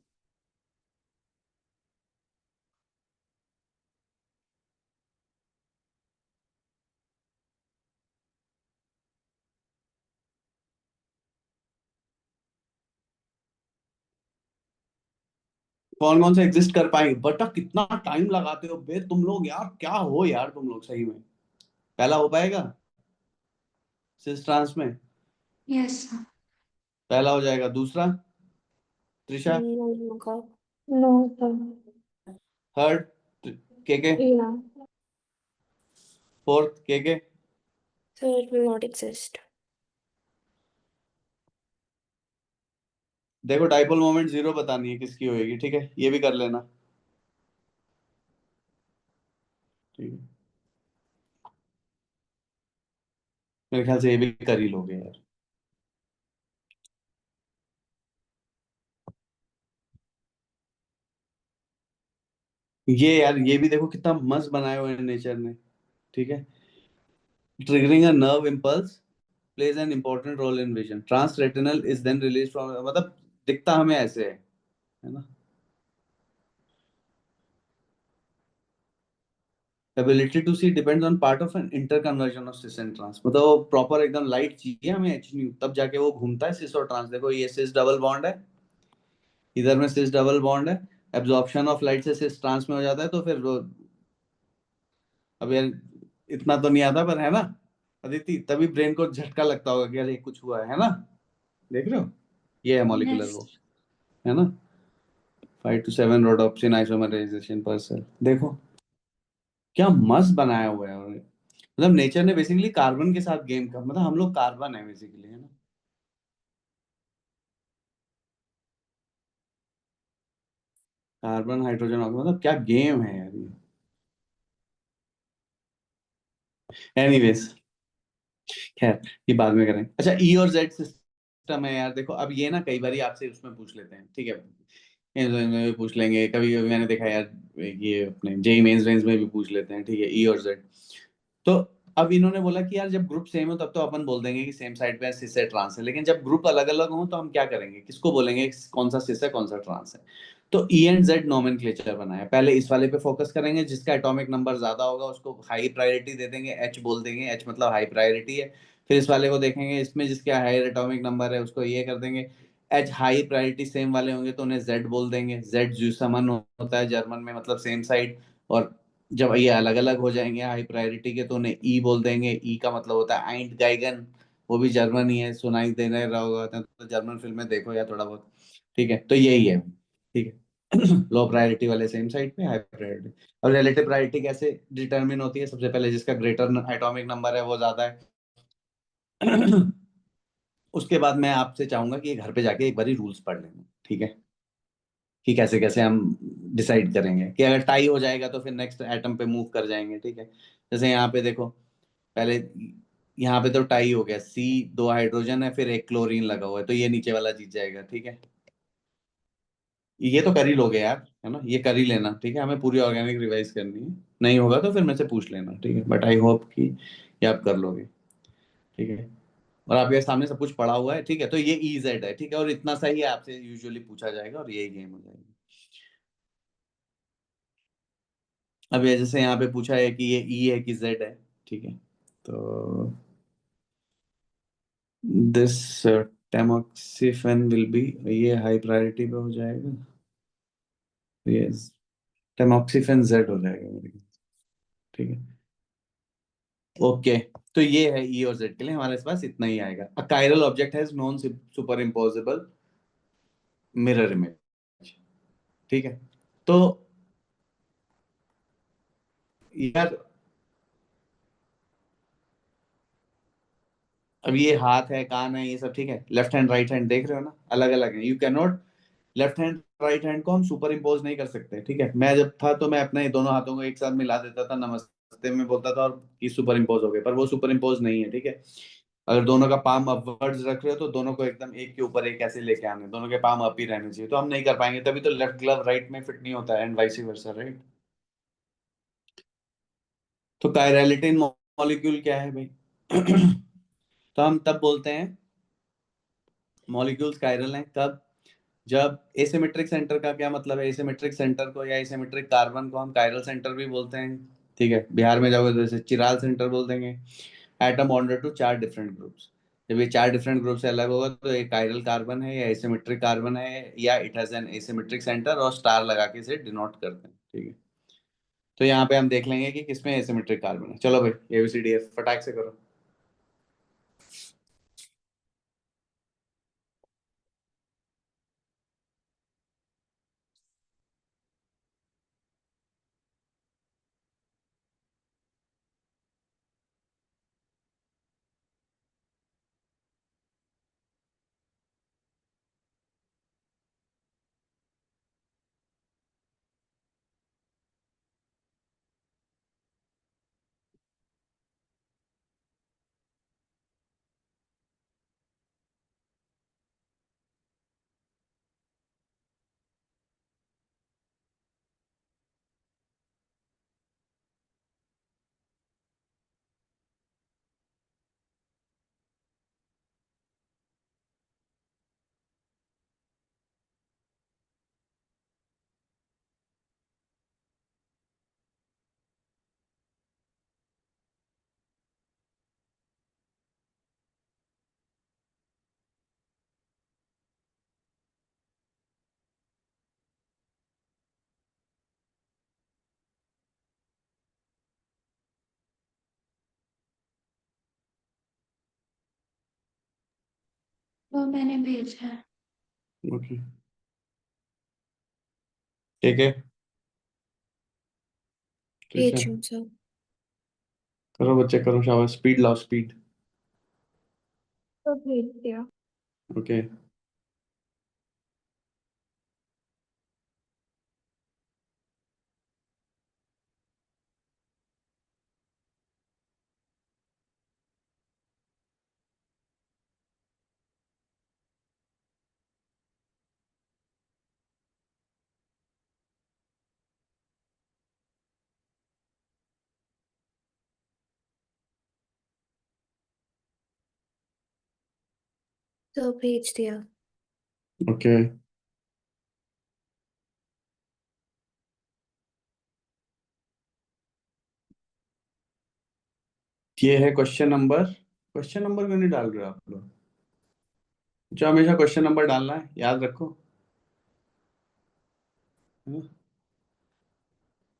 कौन कौन से एग्जिस्ट कर पाएंगे? बटा कितना टाइम लगाते हो बे तुम लोग यार, क्या हो यार तुम लोग सही में। पहला हो पाएगा सिस ट्रांस में, Yes, sir. पहला हो जाएगा। दूसरा Trisha, No, God. No, sir. Third के, Yeah. फोर्थ के। So it will not exist. देखो डाइपोल मोमेंट जीरो बतानी है किसकी होएगी, ठीक है, ये भी कर लेना। ठीक है, मेरे ख्याल से ये भी कर ही लोगे यार। ये यार ये भी देखो कितना मस्त बनाया हुआ है नेचर ने। ठीक है, triggering a nerve impulse plays an important role in vision, trans retinal is then release from, मतलब दिखता हमें ऐसे है ना। Ability to see depends on part of an interconversion of cis and trans, मतलब प्रॉपर एकदम लाइट चाहिए हमें एच न्यू, तब जाके वो घूमता है सिस और ट्रांस। देखो ये सिस डबल बॉन्ड है, इधर में सिस डबल बॉन्ड है, एब्जॉर्प्शन ऑफ लाइट से सिस ट्रांस में हो जाता है, तो फिर अब यार इतना तो नहीं आता पर है ना अदिति, तभी ब्रेन को झटका लगता होगा कि यार ये कुछ हुआ है ना। देख रहे हो, ये है मॉलिक्यूलर Yes. वो, है ना। 5 to 7 रोडोप्सिन आइसोमराइजेशन पर सेल, देखो क्या मस्त बनाया हुआ है। और मतलब नेचर ने बेसिकली कार्बन के साथ गेम का, मतलब हम लोग कार्बन है बेसिकली, है ना। कार्बन हाइड्रोजन ऑक्सीजन, मतलब क्या गेम है यार ये। एनीवेज, खैर ये बाद में करें। अच्छा, ई और जेड सिस्टम है यार, देखो अब ये ना कई बार आपसे उसमें पूछ लेते हैं, ठीक है, इनमें भी पूछ लेंगे कभी कभी, मैंने देखा यार ये अपने जेई मेंस वेंस में भी पूछ लेते हैं, ठीक है, ई और जेड। तो अब इन्होंने बोला कि यार जब ग्रुप सेम हो तब तो अपन बोल देंगे कि सेम साइड पे सिस है ट्रांस है, लेकिन जब ग्रुप अलग अलग हो तो हम क्या करेंगे, किसको बोलेंगे कौन सा सिस है कौन सा ट्रांस है। तो ई एंड जेड नोमेनक्लेचर बनाया, पहले इस वाले पे फोकस करेंगे, जिसका एटॉमिक नंबर ज्यादा होगा उसको हाई प्रायोरिटी दे देंगे, एच बोल देंगे, एच मतलब हाई प्रायोरिटी है। फिर इस वाले को देखेंगे, इसमें जिसका हायर एटॉमिक नंबर है उसको ये कर देंगे, एच हाई प्रायोरिटी सेम वाले होंगे तो उन्हें जेड बोल देंगे, जेड ज्यूसमन होता है जर्मन में, मतलब सेम साइड। और जब ये अलग अलग हो जाएंगे हाई प्रायोरिटी के तो उन्हें ई बोल देंगे, ई का मतलब होता है आइंट गाइगन, वो भी जर्मन ही है, सुनाई देने रहा होगा तो जर्मन फिल्में देखो या थोड़ा बहुत, ठीक है, तो यही है, ठीक है। लो प्रायोरिटी वाले सेम साइड पे, हाई प्रायोरिटी। और रिलेटिव प्रायोरिटी कैसे डिटरमिन होती है, सबसे पहले जिसका ग्रेटर एटॉमिक नंबर है वो ज्यादा है। उसके बाद मैं आपसे चाहूंगा कि ये घर पे जाके एक बार रूल्स पढ़ लेना, ठीक है, कि कैसे कैसे हम डिसाइड करेंगे, कि अगर टाई हो जाएगा तो फिर नेक्स्ट एटम पे मूव कर जाएंगे, ठीक है। जैसे यहाँ पे देखो, पहले यहाँ पे तो टाई हो गया, सी दो हाइड्रोजन है, फिर एक क्लोरीन लगा हुआ है, तो ये नीचे वाला जीत जाएगा, ठीक है। ये तो कर ही लोगे यार, है ना, ये कर ही लेना, ठीक है, हमें पूरी ऑर्गेनिक रिवाइज करनी है, नहीं होगा तो फिर मेरे से पूछ लेना, ठीक है, बट आई होप कि ये आप कर लोगे, ठीक है। और आपके सामने सब कुछ पड़ा हुआ है, ठीक है, तो ये ई जेड है, ठीक है, और इतना सा ही आपसे यूजुअली पूछा जाएगा और यही गेम हो जाएगी। अब ये जैसे यहाँ पे पूछा है कि ये ई है कि जेड है, ठीक है, तो दिस tamoxifen विल बी, ये हाई प्रायोरिटी पे हो जाएगा, ये tamoxifen जेड हो जाएगा मेरे को, ठीक है, ओके। तो ये है ई और जेड के लिए हमारे पास इतना ही आएगा। अ chiral object has non super imposable mirror image, ठीक है। तो यार अब ये हाथ है, कान है, ये सब ठीक है, लेफ्ट हैंड राइट हैंड देख रहे हो ना, अलग अलग है, you can not left hand right hand को हम सुपर इम्पोज नहीं कर सकते, ठीक है। मैं जब था तो मैं अपने दोनों हाथों को एक साथ मिला देता था, नमस्ते में बोलता था, और कि सुपर इम्पोज हो गए, पर वो सुपर इम्पोज नहीं है, ठीक है। अगर दोनों का पाम अपवर्ड्स रख रहे हो तो दोनों को एकदम एक के ऊपर एक ऐसे लेके आने, दोनों के पाम अप ही रहने चाहिए, तो हम नहीं कर पाएंगे, तभी तो लेफ्ट ग्लव राइट में फिट नहीं होता है, एंड वाइस वर्सा, राइट। तो कायरलिटीन मॉलिक्यूल क्या है भाई? तो हम तब बोलते हैं मॉलिक्यूल्स कायरल हैं कब, जब एसिमेट्रिक सेंटर का क्या मतलब है, एसिमेट्रिक सेंटर को या एसिमेट्रिक कार्बन को हम कायरल सेंटर भी बोलते हैं, ठीक है। बिहार में जाओगे तो जैसे चिराल सेंटर बोल देंगे। Atom bonded to 4 different groups, जब ये 4 डिफरेंट ग्रुप से अलग होगा तो ये कायरल कार्बन है या एसिमेट्रिक कार्बन है, या it has an asymmetric centre, और स्टार लगा के इसे डिनोट करते हैं, ठीक है। तो यहाँ पे हम देख लेंगे कि किसमें एसिमेट्रिक कार्बन है। चलो भाई, एबीसीडीएफ फटाक से करो। वो मैंने भेजा है। ओके, ठीक है, ठीक है, भेज रही हूँ सर। करो बच्चे करो, शाबाश, स्पीड लाओ, स्पीड। तो भेज दिया। ओके, तो भेज दिया। ओके, ये है क्वेश्चन नंबर क्यों नहीं डाल रहे हो आप लोग? जो हमेशा क्वेश्चन नंबर डालना है, याद रखो, है ना?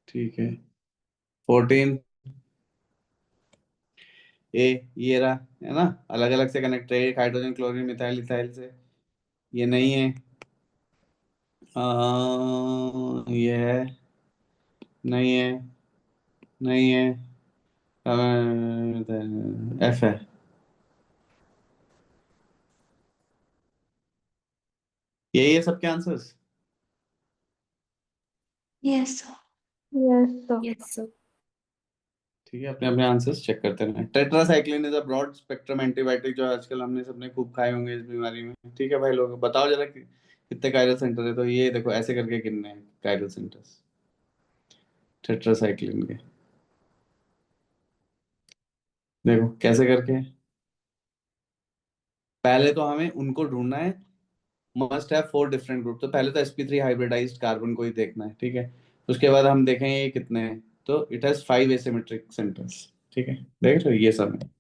ठीक है, 14 ए, ये रहा, है ना? अलग अलग से कनेक्ट है, एक हाइड्रोजन क्लोरीन मिथाइल इथाइल से, ये नहीं है। ये है, नहीं है, नहीं है, एफ है। यही है सबके answers. Yes sir. Yes sir. Yes sir. ठीक है, अपने अपने आंसर्स चेक करते रहें। Tetracycline is a broad spectrum antibiotic, जो आजकल हमने सबने खूब खाए होंगे इस बीमारी में। ठीक है भाई, लोग बताओ जरा कितने कायरल सेंटर है, तो ये देखो ऐसे करके कितने हैं कायरल सेंटर्स टेट्रासाइक्लिन के, देखो कैसे करके। पहले तो हमें उनको ढूंढना है, मस्ट हैव 4 डिफरेंट ग्रुप, तो पहले तो sp3 हाइब्रिडाइज्ड कार्बन को ही देखना है, ठीक है। उसके बाद हम देखेंगे ये कितने हैं, तो इट हैज 5 एसिमेट्रिक सेंटर्स। ठीक है, देख लो ये सब है,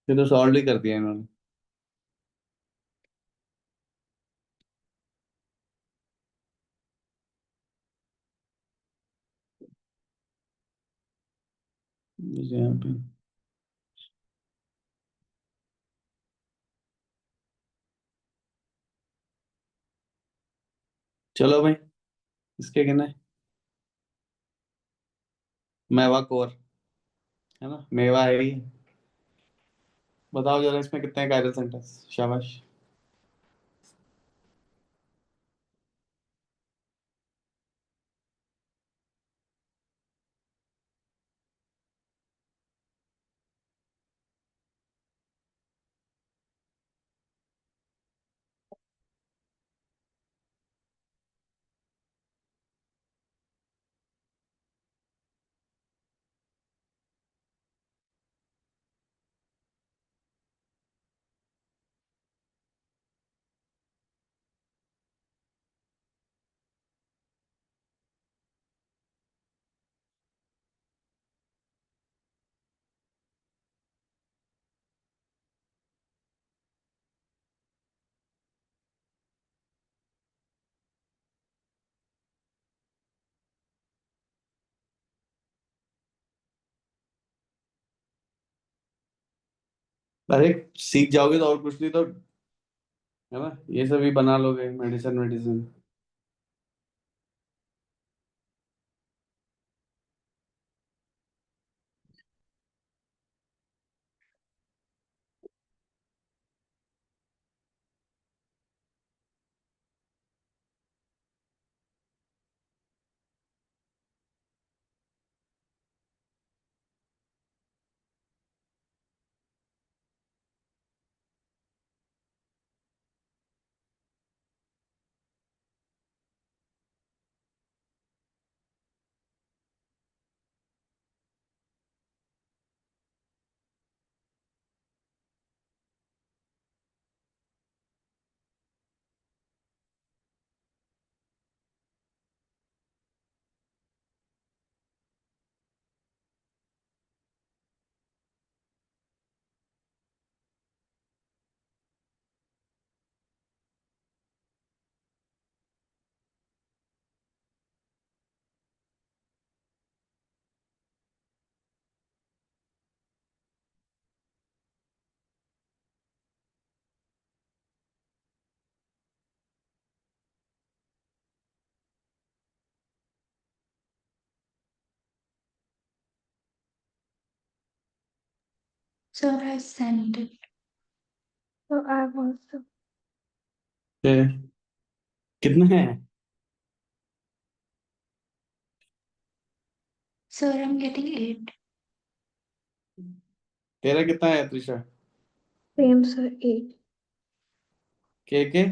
ये तो सॉल्व ही कर दिया इन्होंने। मुझे यहाँ पे, चलो भाई, इसके कितने, मेवा कोर, है ना, मेवा है ही। बताओ जरा इसमें कितने कायरल सेंटर्स, शाबाश। अरे सीख जाओगे तो और कुछ नहीं तो, है ना, ये सब ही बना लोगे, medicine medicine. Sir, I sent it. So I have also. कितना है? Sir, I'm getting 8. तेरा कितना है त्रिशा? Same sir, 8. के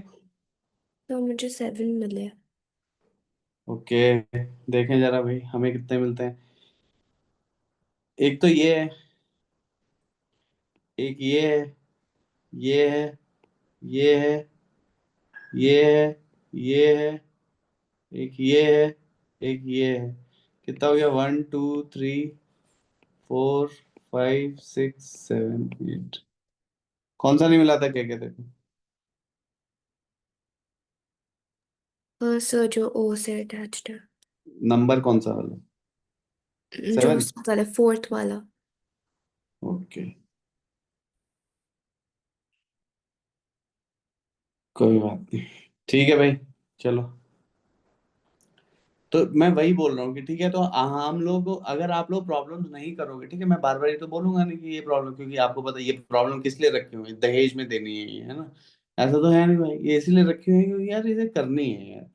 तो मुझे 7 मिले। ओके, देखें जरा भाई हमें कितने मिलते हैं। एक तो ये है, एक ये है, ये है, ये है, ये है, ये है, एक ये है, एक ये है। कितना हो गया? 1 2 3 4 5 6 7 8। कौन सा नहीं मिला था? क्या कहते थे? सर, जो ओ से अटैच्ड है। नंबर कौन सा वाला? जो 7। साथ वाला 4th वाला। ओके, कोई बात नहीं, ठीक है भाई, चलो। तो मैं वही बोल रहा हूँ कि ठीक है, तो हम लोग अगर आप लोग प्रॉब्लम्स नहीं करोगे, ठीक है, मैं बार बार ये तो बोलूंगा नहीं कि ये प्रॉब्लम, क्योंकि आपको पता है ये प्रॉब्लम किस लिए रखी हुई है, दहेज में देनी है ये, है ना? ऐसा तो है नहीं भाई, ये इसीलिए रखी हुई है क्योंकि यार इसे करनी है यार।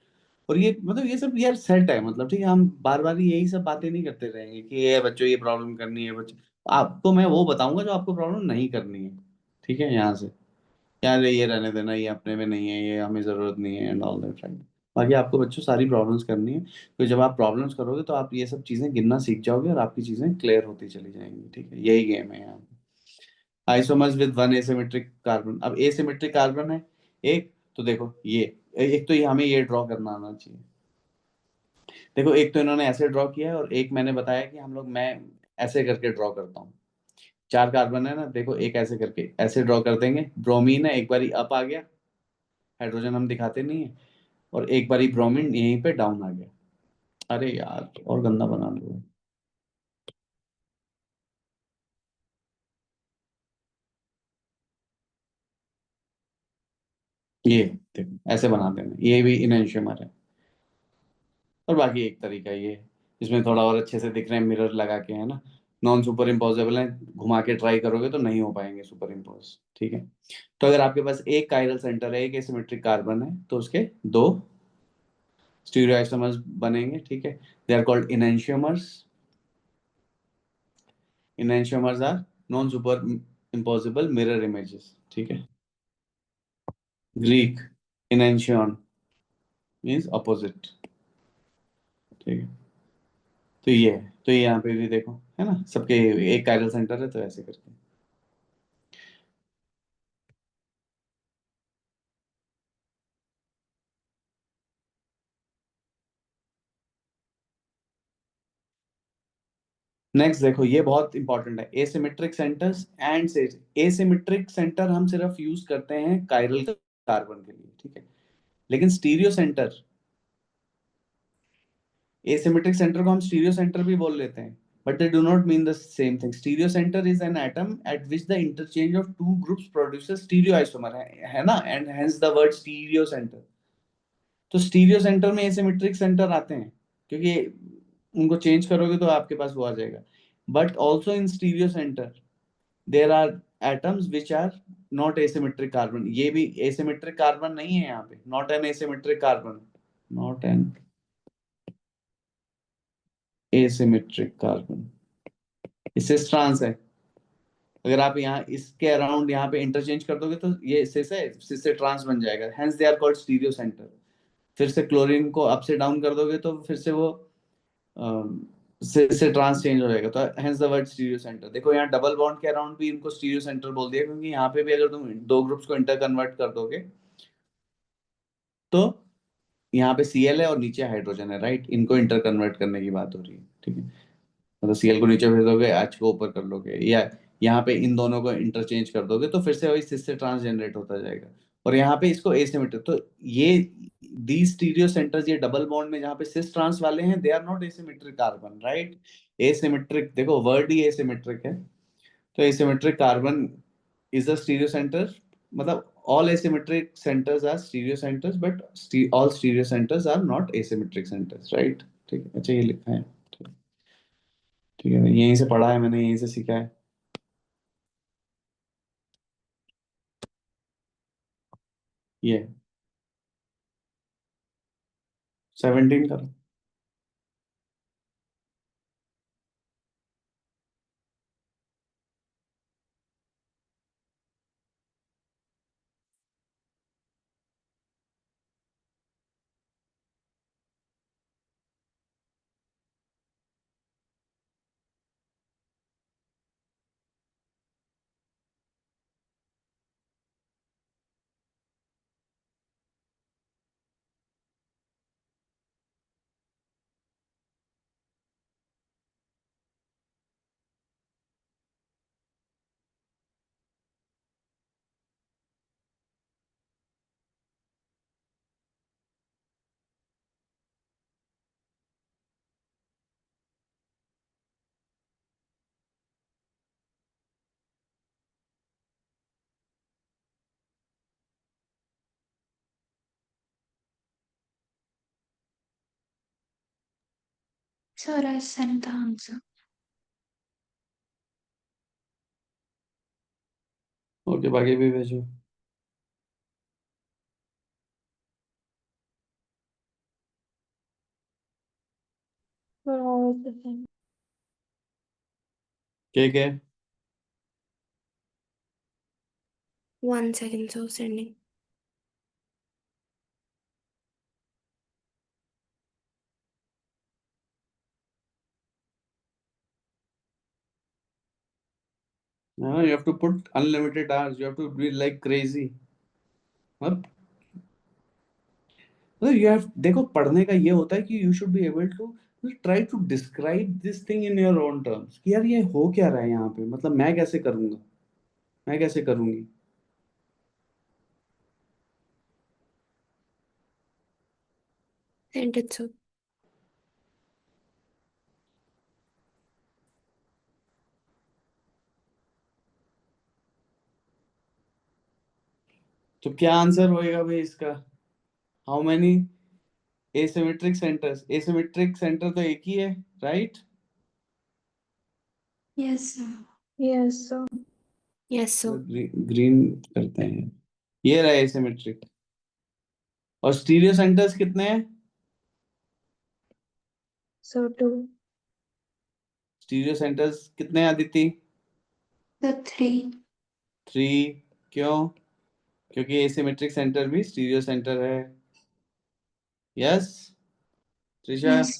और ये मतलब ये सब यार सेट है, मतलब ठीक है, हम बार बार यही सब बातें नहीं करते रहेंगे कि ये बच्चों ये प्रॉब्लम करनी है बच्चों। आपको मैं वो बताऊंगा जो आपको प्रॉब्लम नहीं करनी है, ठीक है, यहाँ से। यार ये रहने देना, ये अपने में नहीं है, ये हमें जरूरत नहीं है एंड ऑल दैट, राइट? बाकी आपको बच्चों सारी प्रॉब्लम्स करनी है, तो जब आप प्रॉब्लम्स करोगे तो आप ये सब चीजें गिनना सीख जाओगे और आपकी चीजें क्लियर होती चली जाएंगी, ठीक है, यही गेम है यहाँ पे। Isomers with one asymmetric carbon, अब एसिमेट्रिक कार्बन है एक, तो देखो ये, एक तो ये हमें ये ड्रॉ करना आना चाहिए। देखो एक तो इन्होंने ऐसे ड्रॉ किया है और एक मैंने बताया कि हम लोग, मैं ऐसे करके ड्रॉ करता हूँ। 4 कार्बन है ना, देखो एक ऐसे करके ऐसे ड्रॉ कर देंगे, ब्रोमीन है, एक बारी अप आ गया, हाइड्रोजन हम दिखाते नहीं है, और एक बारी ब्रोमीन यहीं पे डाउन आ गया। अरे यार और गंदा बना दो। ये देखो ऐसे बना देना, ये भी इनएंशियमर है। और बाकी एक तरीका ये है, इसमें थोड़ा और अच्छे से दिख रहे हैं मिरर लगा के, है ना? नॉन सुपर इम्पोजेबल है, घुमा के ट्राई करोगे तो नहीं हो पाएंगे सुपर इम्पोज, ठीक है। तो अगर आपके पास एक कायरल सेंटर है, एक एसिमेट्रिक कार्बन है, तो उसके दो स्टीरियोआइसोमर्स बनेंगे, ठीक है। They are called enantiomers. Enantiomers are non superimposable mirror images, ठीक है। ग्रीक इनएंशियन मीन्स अपोजिट, ठीक है। तो ये है, तो ये यहाँ पे भी देखो, है ना, सबके एक कायरल सेंटर है, तो ऐसे करके। नेक्स्ट देखो, ये बहुत इंपॉर्टेंट है, एसिमेट्रिक सेंटर्स एंड से। एसिमेट्रिक सेंटर हम सिर्फ यूज करते हैं कायरल कार्बन के लिए, ठीक है, लेकिन स्टीरियो सेंटर, एसिमेट्रिक सेंटर को हम स्टीरियो सेंटर भी बोल लेते हैं, but they do not mean the same thing. Stereo center is an atom at which the interchange of two groups produces stereoisomer, है ना, and hence the word stereo center. तो stereo centre में asymmetric centre आते हैं, क्योंकि उनको change करोगे तो आपके पास वो आ जाएगा। But also in stereo centre there are atoms which are not asymmetric carbon, ये भी एसिमेट्रिक कार्बन नहीं है यहाँ पे, not an asymmetric carbon, not an asymmetric carbon, इससे ट्रांस है। अगर आप यहाँ इसके अराउंड यहाँ पे इंटरचेंज कर दोगे तो ये सिस से ट्रांस बन जाएगा, hence they are called stereo centre. फिर से क्लोरीन को अप से डाउन कर दोगे तो फिर से वो से ट्रांस चेंज हो जाएगा, तो hence the word stereo centre. देखो यहाँ डबल बॉन्ड के अराउंड भी इनको स्टीरियो सेंटर बोल दिया, क्योंकि यहाँ पे भी अगर तुम दो ग्रुप्स को इंटर कन्वर्ट कर दोगे तो यहाँ पे Cl है और नीचे हाइड्रोजन है, राइट, इनको इंटर कन्वर्ट करने की बात हो रही है, ठीक है। मतलब Cl को नीचे भेज दोगे, H को ऊपर कर लोगे, या यहाँ पे इन दोनों को इंटरचेंज कर दोगे तो फिर से वही सिस से ट्रांस जनरेट होता जाएगा। और यहाँ पे इसको एसिमेट्रिक, तो ये दी स्टीरियो सेंटर्स, ये डबल बॉन्ड में जहाँ पे सिस ट्रांस वाले हैं, they are not asymmetric carbon, right. Asymmetric, देखो वर्ड ही एसिमेट्रिक है, तो asymmetric carbon is a stereo centre, मतलब all asymmetric centers are stereo centers, but all stereo centers are not asymmetric centers, right? ठीक है, अच्छा ये लिखा है, ठीक, ठीक है, यहीं से पढ़ा है मैंने, यहीं से सीखा है। ये 17 करो। Sir, I sent the answer. Okay, बाकी भी भेजो। We're always the same. क्या? 1 second, so sending. No, you have to put unlimited hours. You have to be like crazy. मतलब you have, देखो पढ़ने का ये होता है कि you should be able to try to describe this thing in your own terms कि यार ये हो क्या रहा है यहाँ पे, मतलब मैं कैसे करूँगा, मैं कैसे करूँगी। Sent it, so. तो क्या आंसर होएगा भाई इसका? How many asymmetric centres? Asymmetric centre तो एक ही है, right? Yes, sir. Yes, sir. Yes, so. Green करते हैं। ये रहा एसिमेट्रिक। और स्टीरियो सेंटर्स कितने हैं? So 2. स्टीरियो सेंटर्स कितने हैं आदिति? The 3. 3। क्यों? क्योंकि एसिमेट्रिक सेंटर भी स्टीरियो सेंटर है। यस त्रिशा? Yes.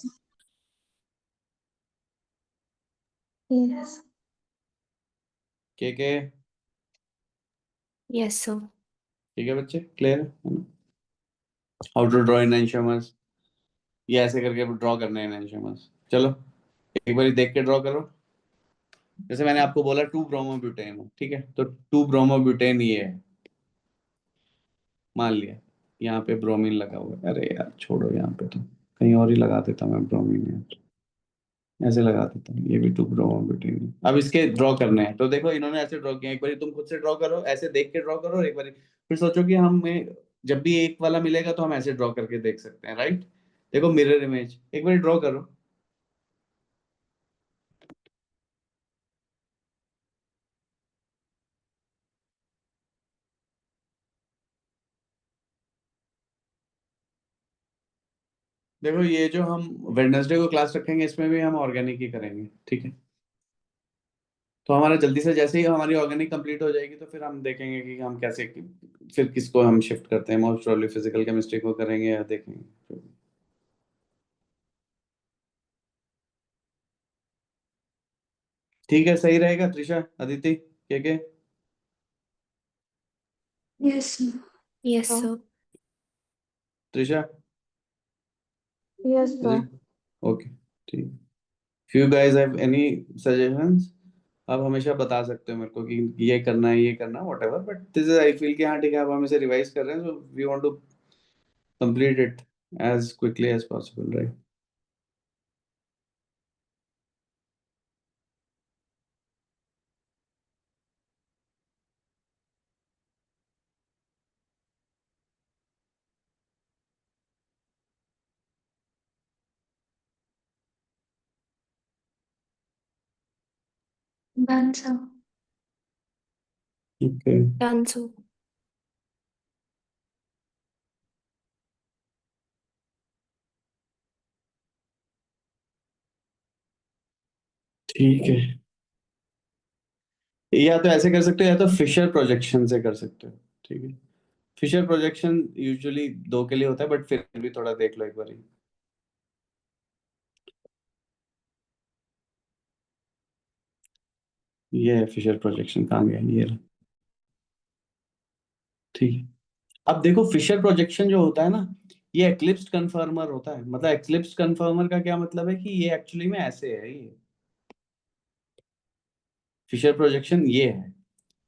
Yes. के? Yes, so. ठीक है बच्चे, क्लियर है ना? हाउ टू ड्रॉ इन एंशियोमर्स, ये ऐसे करके ड्रॉ करने हैं एंशियोमर्स। चलो एक बार देख के ड्रॉ करो। जैसे मैंने आपको बोला 2 ब्रोमोब्यूटेन है, ठीक है, तो 2 ब्रोमोब्यूटेन ये है, मान लिया यहाँ पे ब्रोमीन लगा हुआ है। अरे यार छोड़ो, यहाँ पे तो कहीं और ही लगा देता मैं ब्रोमीन, यार ऐसे लगा देता हूँ। ये भी 2 ब्रोमोब्यूटेन है। अब इसके ड्रॉ करने हैं, तो देखो इन्होंने ऐसे ड्रॉ किया, एक बार तुम खुद से ड्रॉ करो, ऐसे देख के ड्रॉ करो, एक बार फिर सोचो कि हमें जब भी एक वाला मिलेगा तो हम ऐसे ड्रॉ करके देख सकते हैं, राइट? देखो मिरर इमेज, एक बार ड्रॉ करो। देखो ये जो हम वेडनेसडे को क्लास रखेंगे इसमें भी हम ऑर्गेनिक ही करेंगे, ठीक है? तो हमारा जल्दी से जैसे ही हमारी ऑर्गेनिक कंप्लीट हो जाएगी तो फिर हम देखेंगे कि हम कैसे, फिर किसको हम शिफ्ट करते हैं, मोस्ट प्रोबेबली फिजिकल केमिस्ट्री को करेंगे या देखेंगे। ठीक है, सही रहेगा त्रिशा, अदिति, के? Yes, sir. Yes, Oh. so. Trisha? Yes, is sir. It okay? ठीक। Few guys have any suggestions? आप हमेशा बता सकते हो मेरे को कि ये करना है, ये करना, whatever, but this is I feel कि हाँ ठीक है, आप हमें रिवाइज कर रहे हैं, so we want to complete it as quickly as possible, right? Done, sir. Okay. Done, so. ठीक है, या तो ऐसे कर सकते हो या तो फिशर प्रोजेक्शन से कर सकते हो। ठीक है, फिशर प्रोजेक्शन यूजुअली दो के लिए होता है, बट फिर भी थोड़ा देख लो एक बार। ये है फिशर प्रोजेक्शन, कहाँ गया ये रहा। ठीक है, अब देखो फिशर प्रोजेक्शन जो होता है ना, ये एक्लिप्स कन्फर्मर होता है। मतलब एक्लिप्स कन्फर्मर का क्या मतलब है कि ये एक्चुअली में ऐसे है, ये फिशर प्रोजेक्शन ये है।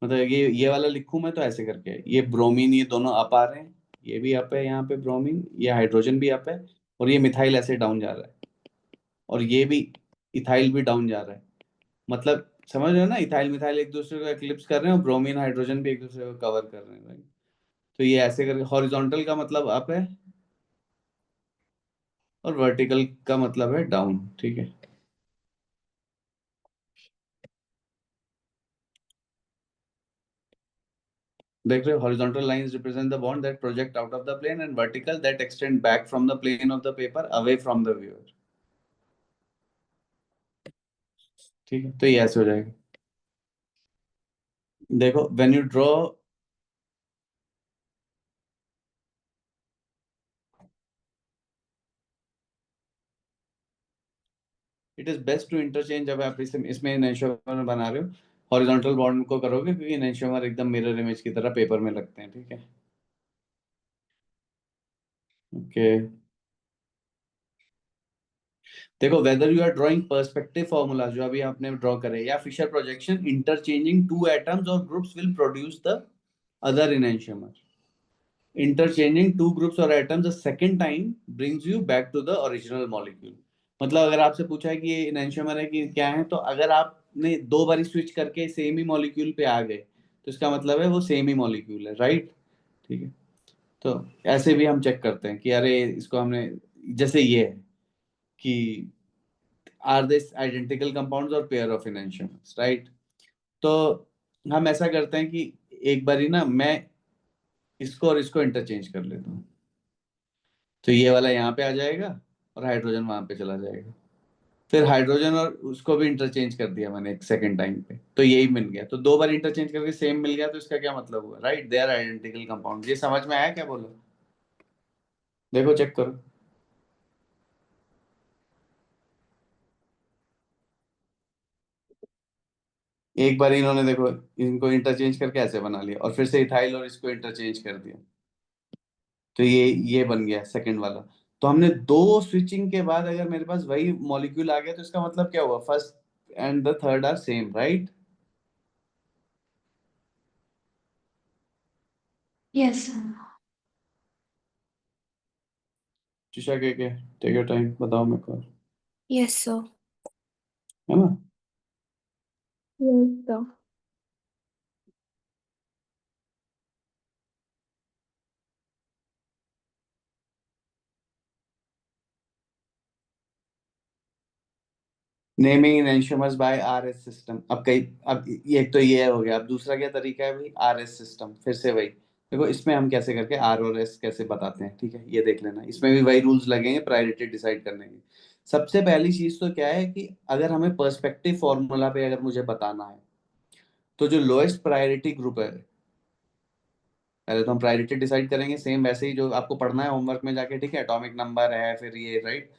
मतलब ये वाला लिखूं मैं तो ऐसे करके है। ये ब्रोमीन, ये दोनों अप आ रहे हैं, ये भी अप है यहाँ पे ब्रोमीन, ये हाइड्रोजन भी अप है, और ये मिथाइल ऐसे डाउन जा रहा है, और ये भी इथाइल भी डाउन जा रहा है। मतलब समझ रहे हो ना, इथाइल मिथाइल एक दूसरे को एक्लिप्स कर रहे हैं, और ब्रोमीन हाइड्रोजन भी एक दूसरे को कवर कर रहे हैं, right? तो ये ऐसे करके हॉरिजॉन्टल का मतलब अप है, और वर्टिकल का मतलब है डाउन। ठीक है, देख रहे हो, horizontal lines represent the bond that project out of the plane, and vertical that extend back from the plane of the paper away from the viewer. ठीक है, तो ये ऐसे हो जाएगा। देखो when you draw, it is best to interchange, जब आप इसमें एनंशियोमर में बना रहे हो, हॉरिजॉन्टल बॉन्ड को करोगे, क्योंकि एनंशियोमर एकदम मिरर इमेज की तरह पेपर में लगते हैं। ठीक है, ओके। देखो whether you are drawing perspective formula जो अभी आपने ड्रॉ करे, या Fischer projection, interchanging two atoms और groups will produce the other enantiomer. Interchanging two groups or atoms a second time brings you back to the original molecule. मतलब अगर आपसे पूछा है कि ये enantiomer है कि क्या है, तो अगर आपने दो बारी स्विच करके सेम ही मॉलिक्यूल पे आ गए, तो इसका मतलब है वो सेम ही मॉलिक्यूल है, राइट। ठीक है, तो ऐसे भी हम चेक करते हैं कि अरे इसको हमने, जैसे ये है कि आर दिस आइडेंटिकल कंपाउंड्स और पेयर ऑफ enantiomers, राइट। तो हम ऐसा करते हैं कि एक बारी ना मैं इसको और इसको इंटरचेंज कर लेता हूँ, तो ये वाला यहाँ पे आ जाएगा, और हाइड्रोजन वहां पे चला जाएगा। फिर हाइड्रोजन और उसको भी इंटरचेंज कर दिया मैंने एक सेकंड टाइम पे, तो यही मिल गया। तो दो बार इंटरचेंज करके सेम मिल गया, तो इसका क्या मतलब हुआ, right, they are identical compound. ये समझ में आया क्या बोलो, देखो चेक करो। एक बार इन्होंने देखो इनको इंटरचेंज करके ऐसे बना लिया, और फिर से इथाइल और इसको इंटरचेंज कर दिया, तो ये बन गया सेकंड वाला। तो हमने दो स्विचिंग के बाद अगर मेरे पास वही मॉलिक्यूल आ गया, तो इसका मतलब क्या हुआ, first and the third are same, right. Yes, sir. शीशा के टेक योर टाइम, बताओ मेरे को, Yes, sir. है ना। Yes, sir. Naming enantiomers by RS system. अब कई, अब ये एक तो ये हो गया, अब दूसरा क्या तरीका है भाई, आरएस सिस्टम। फिर से वही देखो, इसमें हम कैसे करके आर और एस कैसे बताते हैं। ठीक है, ये देख लेना, इसमें भी वही रूल्स लगेंगे प्रायोरिटी डिसाइड करने के। सबसे पहली चीज तो क्या है कि अगर हमें पर्सपेक्टिव फॉर्मूला पे अगर मुझे बताना है, तो जो लोएस्ट प्रायोरिटी ग्रुप है, पहले तो हम प्रायोरिटी डिसाइड करेंगे, सेम वैसे ही जो आपको पढ़ना है होमवर्क में जाके। ठीक है, एटॉमिक नंबर है, फिर ये, राइट।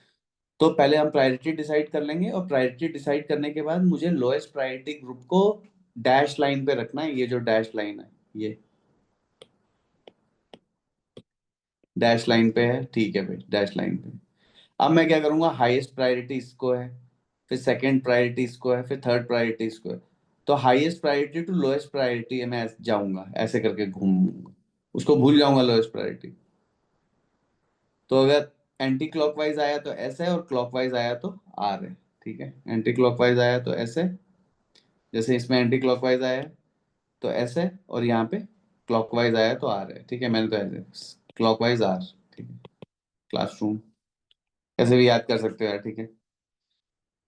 तो पहले हम प्रायोरिटी डिसाइड कर लेंगे, और प्रायोरिटी डिसाइड करने के बाद मुझे लोएस्ट प्रायोरिटी ग्रुप को डैश लाइन पे रखना है। ये जो डैश लाइन है, ये डैश लाइन पे है, ठीक है भाई, डैश लाइन पे। अब मैं क्या करूंगा, हाईएस्ट प्रायोरिटी इसको है, फिर सेकंड प्रायोरिटी इसको है, फिर थर्ड प्रायोरिटी इसको है। तो highest priority to lowest priority मैं जाऊंगा, ऐसे करके घूमूंगा, उसको भूल जाऊंगा लोएस्ट प्रायोरिटी। तो अगर एंटी क्लॉकवाइज आया तो ऐसे है, और क्लॉकवाइज आया तो आर है। ठीक है, एंटी क्लॉकवाइज आया तो ऐसे, जैसे इसमें एंटी क्लॉकवाइज आया है तो ऐसे, और यहाँ पे क्लॉकवाइज आया तो आर है। ठीक है, मैंने तो ऐसे क्लॉकवाइज आर। ठीक है, क्लासरूम ऐसे भी याद कर सकते हो यार। ठीक है,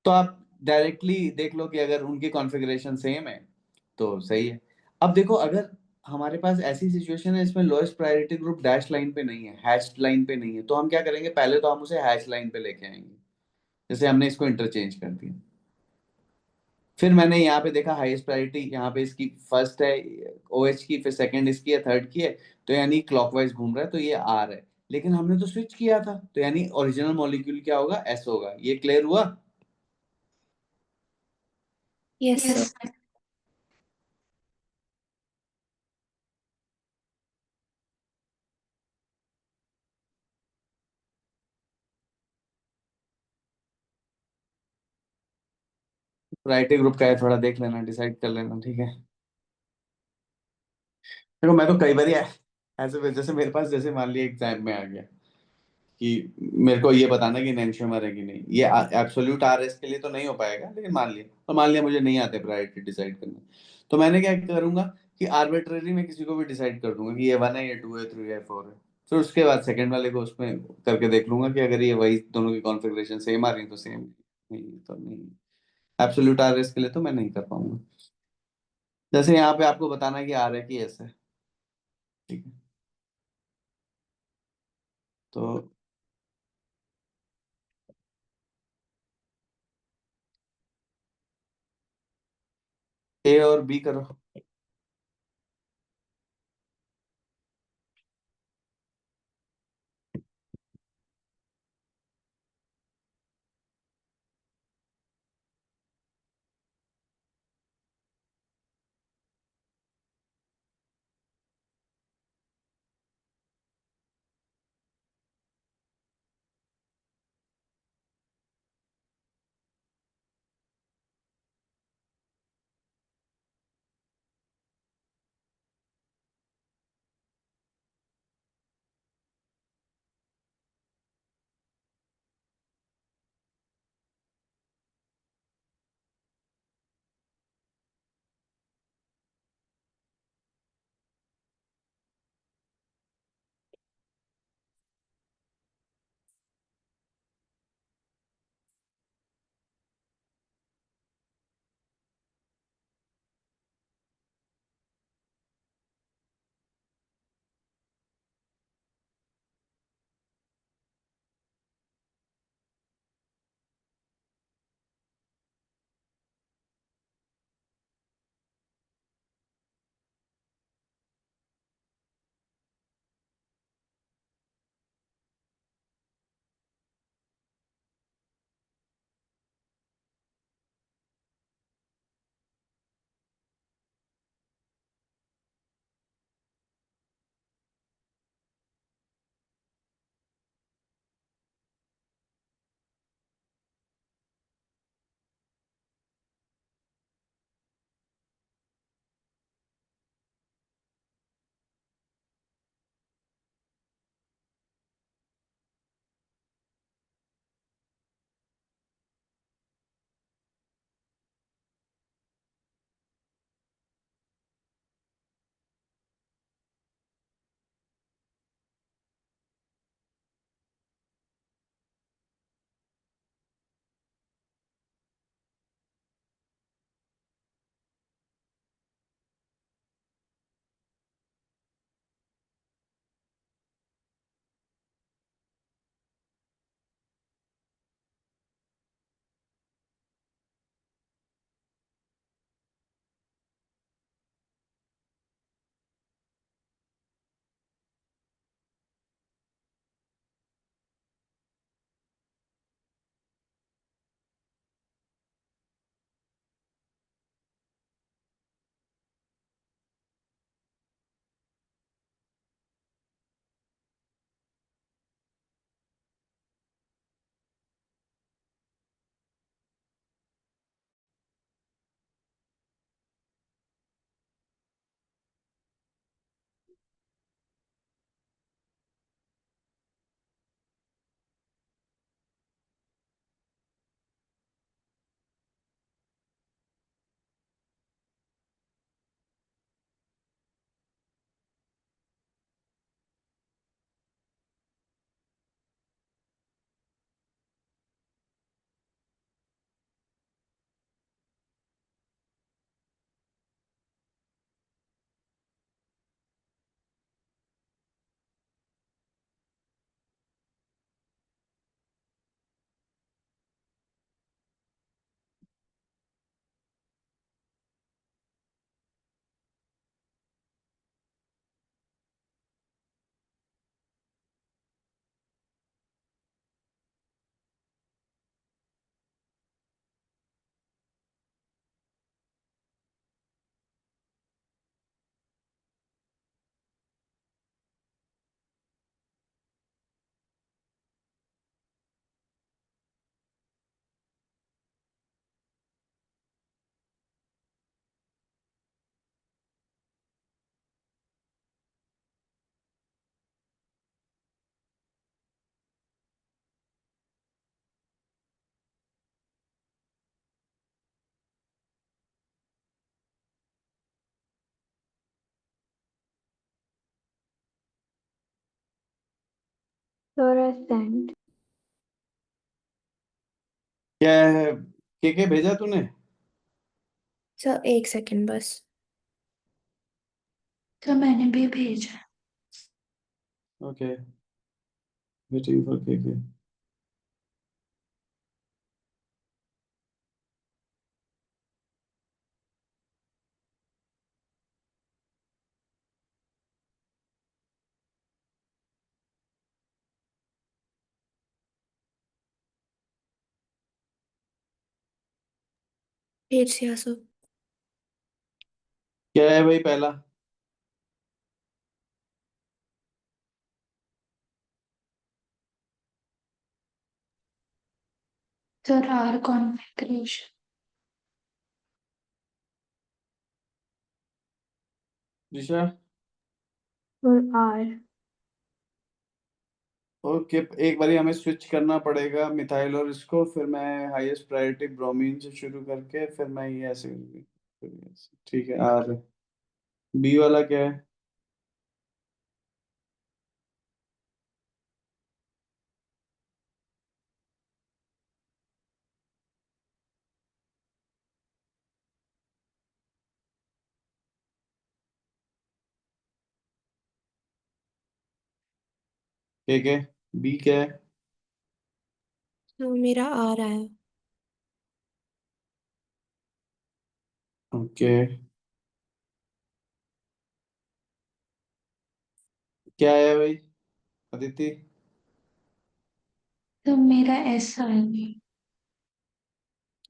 तो आप डायरेक्टली देख लो कि अगर उनकी कॉन्फ़िगरेशन सेम है तो सही है। अब देखो अगर हमारे पास ऐसी सिचुएशन है इसमें lowest priority group dash line पे नहीं है, हैश लाइन पे नहीं है, तो हम क्या करेंगे, पहले तो हम उसे हैश लाइन पे लेके आएंगे, जैसे हमने इसको इंटरचेंज कर दिया। फिर मैंने यहाँ पे देखा हाईएस्ट प्रायोरिटी यहाँ पे इसकी फर्स्ट है OH की, फिर सेकंड इसकी है, थर्ड की है, तो यानी क्लॉकवाइज घूम रहा है, तो ये R है। लेकिन हमने तो स्विच किया था, तो यानी ओरिजिनल मॉलिक्यूल क्या होगा, S होगा। ये क्लियर हुआ? Yes, sir. Yes. Priority group का है, थोड़ा देख लेना, डिसाइड कर लेना, ठीक है। देखो मैं तो कई बार ऐसे, जैसे मेरे पास, जैसे मान लिया एग्जाम में आ गया कि मेरे को ये बताना कि एनेंटियोमर है कि नहीं, ये एब्सोल्यूट RS के लिए तो नहीं हो पाएगा, लेकिन मान लिया मुझे नहीं आते प्रायोरिटी डिसाइड करना, तो मैंने क्या करूंगा कि आर्बिट्ररी में किसी को भी डिसाइड कर दूंगा कि ये 1 है, ये 2 है, 3 है, 4 है। फिर उसके बाद सेकंड वाले को उसमें करके देख लूंगा कि अगर ये वही दोनों की कॉन्फ़िगरेशन सेम आ रही है तो सेम, नहीं तो नहीं। एब्सोल्यूट RS के लिए तो मैं नहीं कर पाऊंगा। जैसे यहाँ पे आपको बताना है कि R है कि S है, ठीक है। तो A और B करो। Fluorescent. क्या है? के भेजा तूने? सर एक सेकंड बस. तो मैंने भी भेजा. ओके, वेटिंग फॉर के. भेज दिया सर. क्या है भाई पहला? Sir R configuration. दिशा? और R. ओके, एक बारी हमें स्विच करना पड़ेगा मिथाइल और इसको, फिर मैं हाईएस्ट प्रायोरिटी ब्रोमीन से शुरू करके फिर मैं ये ऐसे ठीक है। और बी वाला क्या है? के बी क्या है? तो मेरा आ रहा है. ओके, क्या है भाई अदिति? तो मेरा ऐसा है.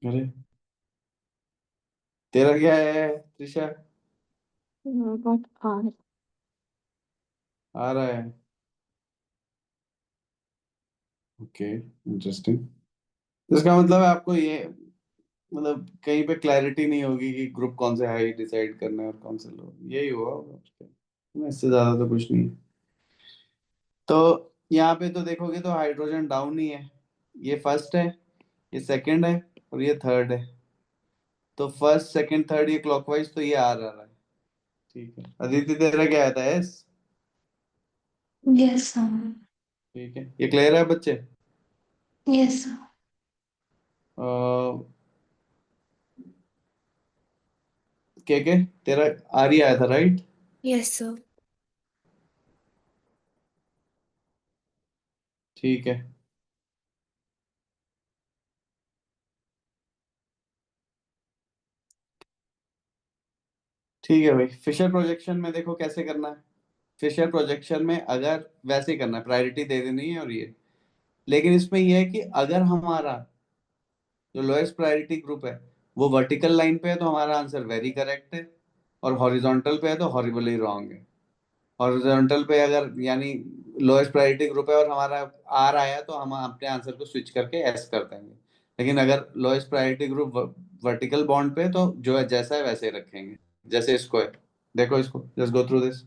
अरे तेरा क्या है त्रिशा? But R. आ रहा है। Okay, interesting. इसका मतलब है आपको ये, मतलब कहीं पे क्लैरिटी नहीं होगी कि ग्रुप कौन से हाई डिसाइड करना है और कौन से लो, यही हुआ होगा उसका। इससे ज्यादा तो कुछ नहीं है। तो यहाँ पे तो देखोगे तो हाइड्रोजन डाउन ही है। ये फर्स्ट है, ये सेकंड है, और ये थर्ड है। तो फर्स्ट सेकंड थर्ड ये क्लॉकवाइज, तो ये आ रहा है। ठीक है अदिति, तेरा क्या आता है? एस। Yes sir. ठीक है, ये क्लियर है बच्चे? Yes sir. के तेरा आर्य आया था राइट? Yes sir. ठीक है। ठीक है भाई, फिशर प्रोजेक्शन में देखो कैसे करना है। फिशर प्रोजेक्शन में अगर वैसे ही करना है, प्रायोरिटी दे देनी है और ये, लेकिन इसमें ये है कि अगर हमारा जो लोएस्ट प्रायोरिटी ग्रुप है वो वर्टिकल लाइन पे है तो हमारा आंसर वेरी करेक्ट है, और हॉरिजॉन्टल पे है तो हॉरिबली रॉन्ग है। हॉरिजॉन्टल पे अगर यानी लोएस्ट प्रायोरिटी ग्रुप है और हमारा आर आया तो हम अपने आंसर को स्विच करके एस कर देंगे। लेकिन अगर lowest priority group vertical bond पे है तो जो है जैसा है वैसे ही रखेंगे, जैसे इसको है। देखो इसको, just go through this.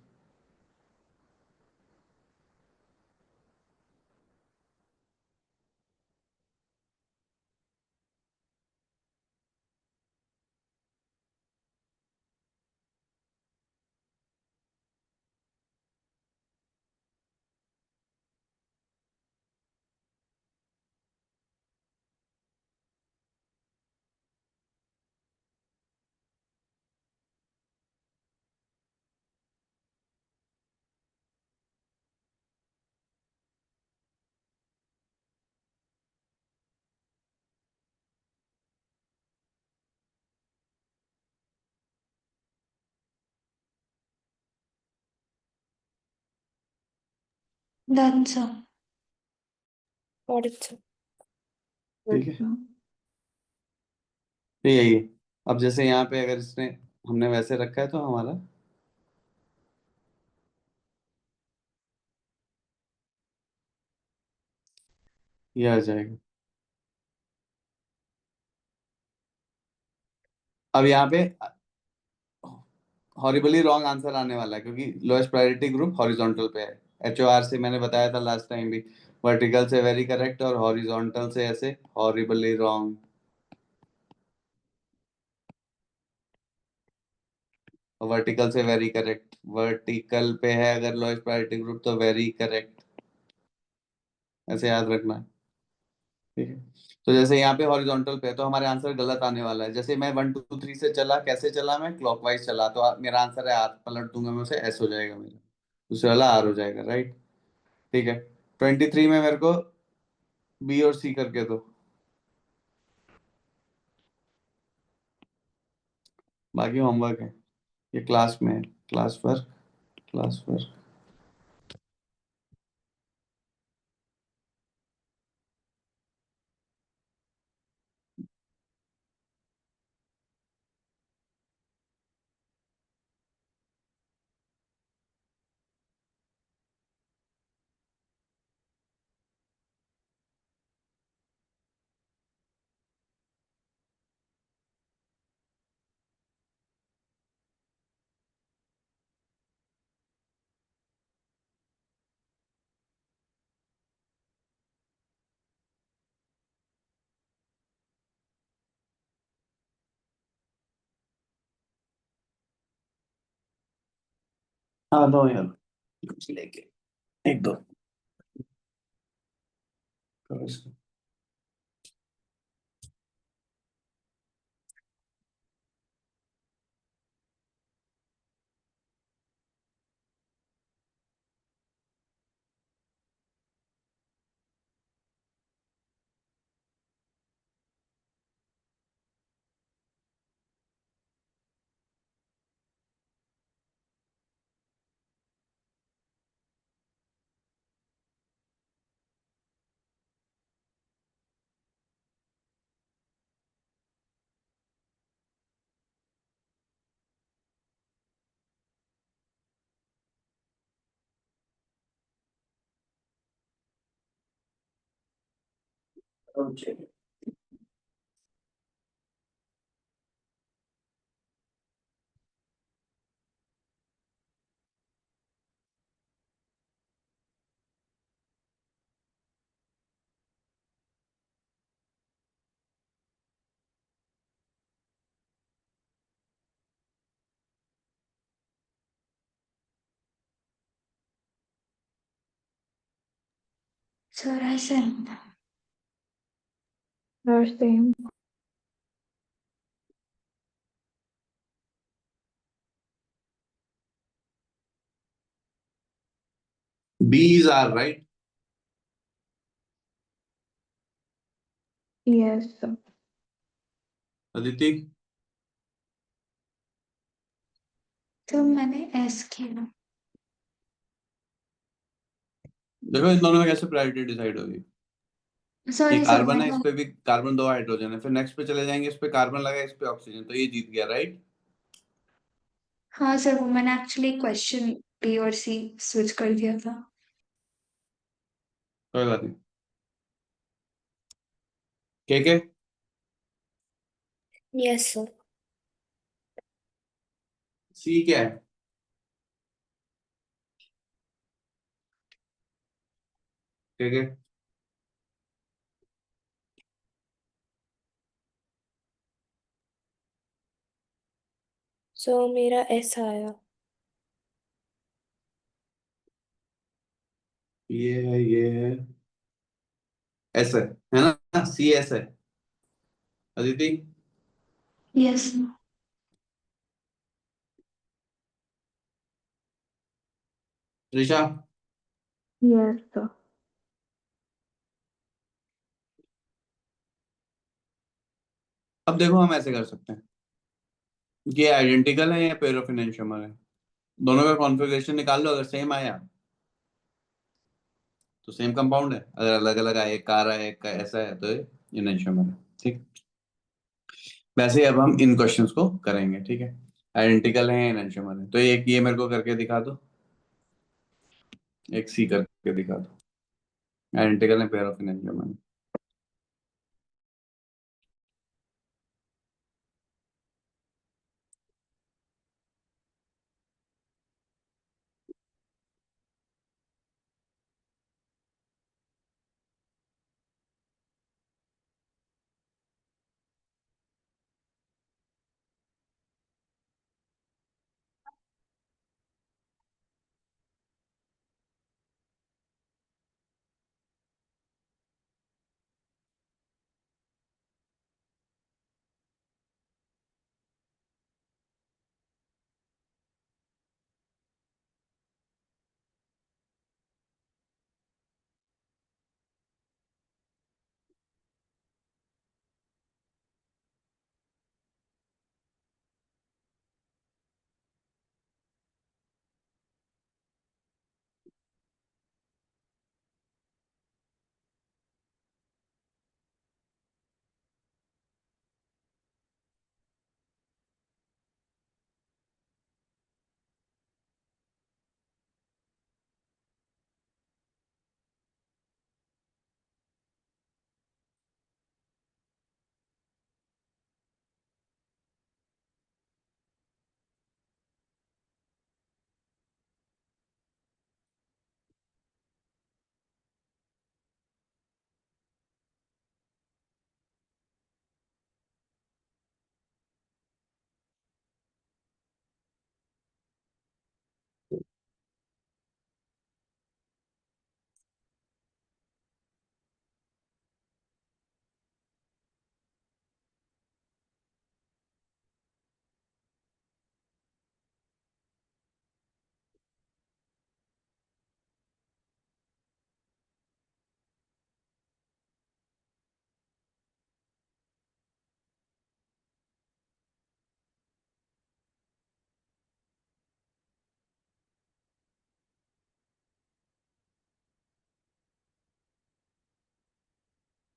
Done sir. Got it sir. ठीक है, तो यही है। अब जैसे यहाँ पे अगर इसने हमने वैसे रखा है तो हमारा ये आ जाएगा। अब यहाँ पे हॉरिबली रॉन्ग आंसर आने वाला है क्योंकि लोएस्ट प्रायोरिटी ग्रुप हॉरिजॉन्टल पे है। एचओआर से मैंने बताया था लास्ट टाइम भी, वर्टिकल से वेरी करेक्ट और हॉरिजॉन्टल से ऐसे हॉरिबली रॉन्ग। वर्टिकल से वेरी करेक्ट, वर्टिकल पे है अगर लोएस्ट प्रायोरिटी ग्रुप तो वेरी करेक्ट। ऐसे याद रखना है, ठीक है। तो जैसे यहाँ पे हॉरिजॉन्टल पे है तो हमारे आंसर गलत आने वाला है। जैसे मैं 1 2 3 से चला, कैसे चला, मैं क्लॉकवाइज चला, तो मेरा आंसर है आर, पलट दूंगा मैं उसे, एस हो जाएगा मेरा, दूसरे वाला आर हो जाएगा, राइट। ठीक है। 23 में मेरे को बी और सी करके दो, बाकी होमवर्क है, ये क्लास में है, क्लास वर्क, क्लास वर्क। हाँ दो यार, कुछ लेके, एक दो करो इसको। Sir, I sent. Same. B is R, right? Yes, sir. Aditi, तो मैंने एस किया। देखो इन दोनों में कैसे प्रायोरिटी डिसाइड होगी। ये सॉरी सर, कार्बन है, इस मैंने। पे भी कार्बन, दो हाइड्रोजन है, फिर नेक्स्ट पे चले जाएंगे, इस पे कार्बन लगा, इस पे ऑक्सीजन, तो ये जीत गया, राइट। हाँ सर, वो मैंने एक्चुअली क्वेश्चन बी और सी स्विच कर दिया था। कोई बात नहीं। के Yes, sir. सी क्या है? के So मेरा S आया। ये है एस है ना, सी एस है। Aditi, yes. Trisha, Yes, sir. अब देखो हम ऐसे कर सकते हैं, ये आइडेंटिकल है या पेयर ऑफ एनंटियोमर है, दोनों का कॉन्फ़िगरेशन निकाल लो, अगर सेम आया तो सेम कंपाउंड है, अगर अलग अलग आए, एक कार है, एक का ऐसा है, तो ये एनंटियोमर है, ठीक। वैसे ही अब हम इन क्वेश्चंस को करेंगे, ठीक है। आइडेंटिकल है या एनंटियोमर है, तो एक ये मेरे को करके दिखा दो, एक सी करके दिखा दो, आइडेंटिकल है, पेयर ऑफ एनंटियोमर है।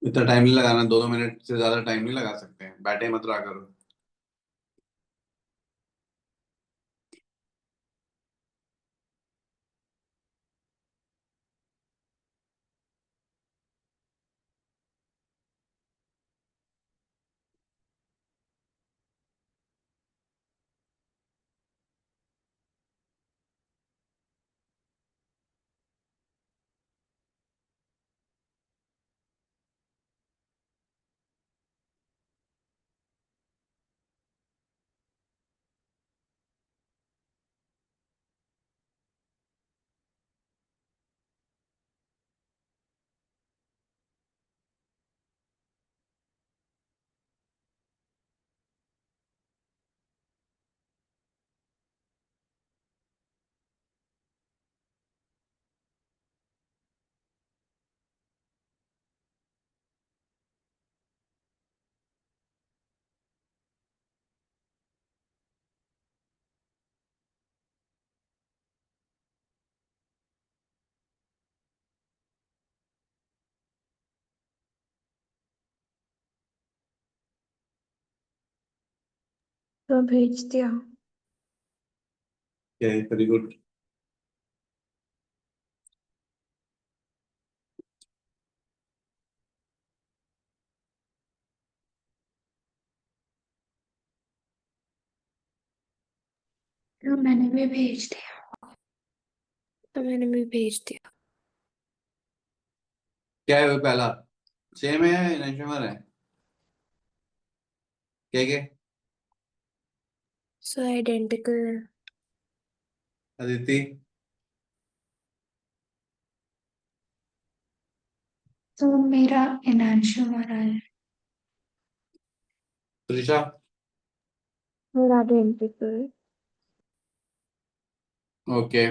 इतना टाइम नहीं लगाना, 2 2 मिनट से ज्यादा टाइम नहीं लगा सकते, बैठे मत रहा करो। तो भेज दिया। Very good. तो मैंने भी भेज दिया। तो मैंने भी भेज दिया। क्या है वो पहला? सेम है या नशेमर है? क्या? सो आइडेंटिकल। अदिति। तो मेरा इनांशु हमारा है। त्रिशा। और आइडेंटिकल। ओके।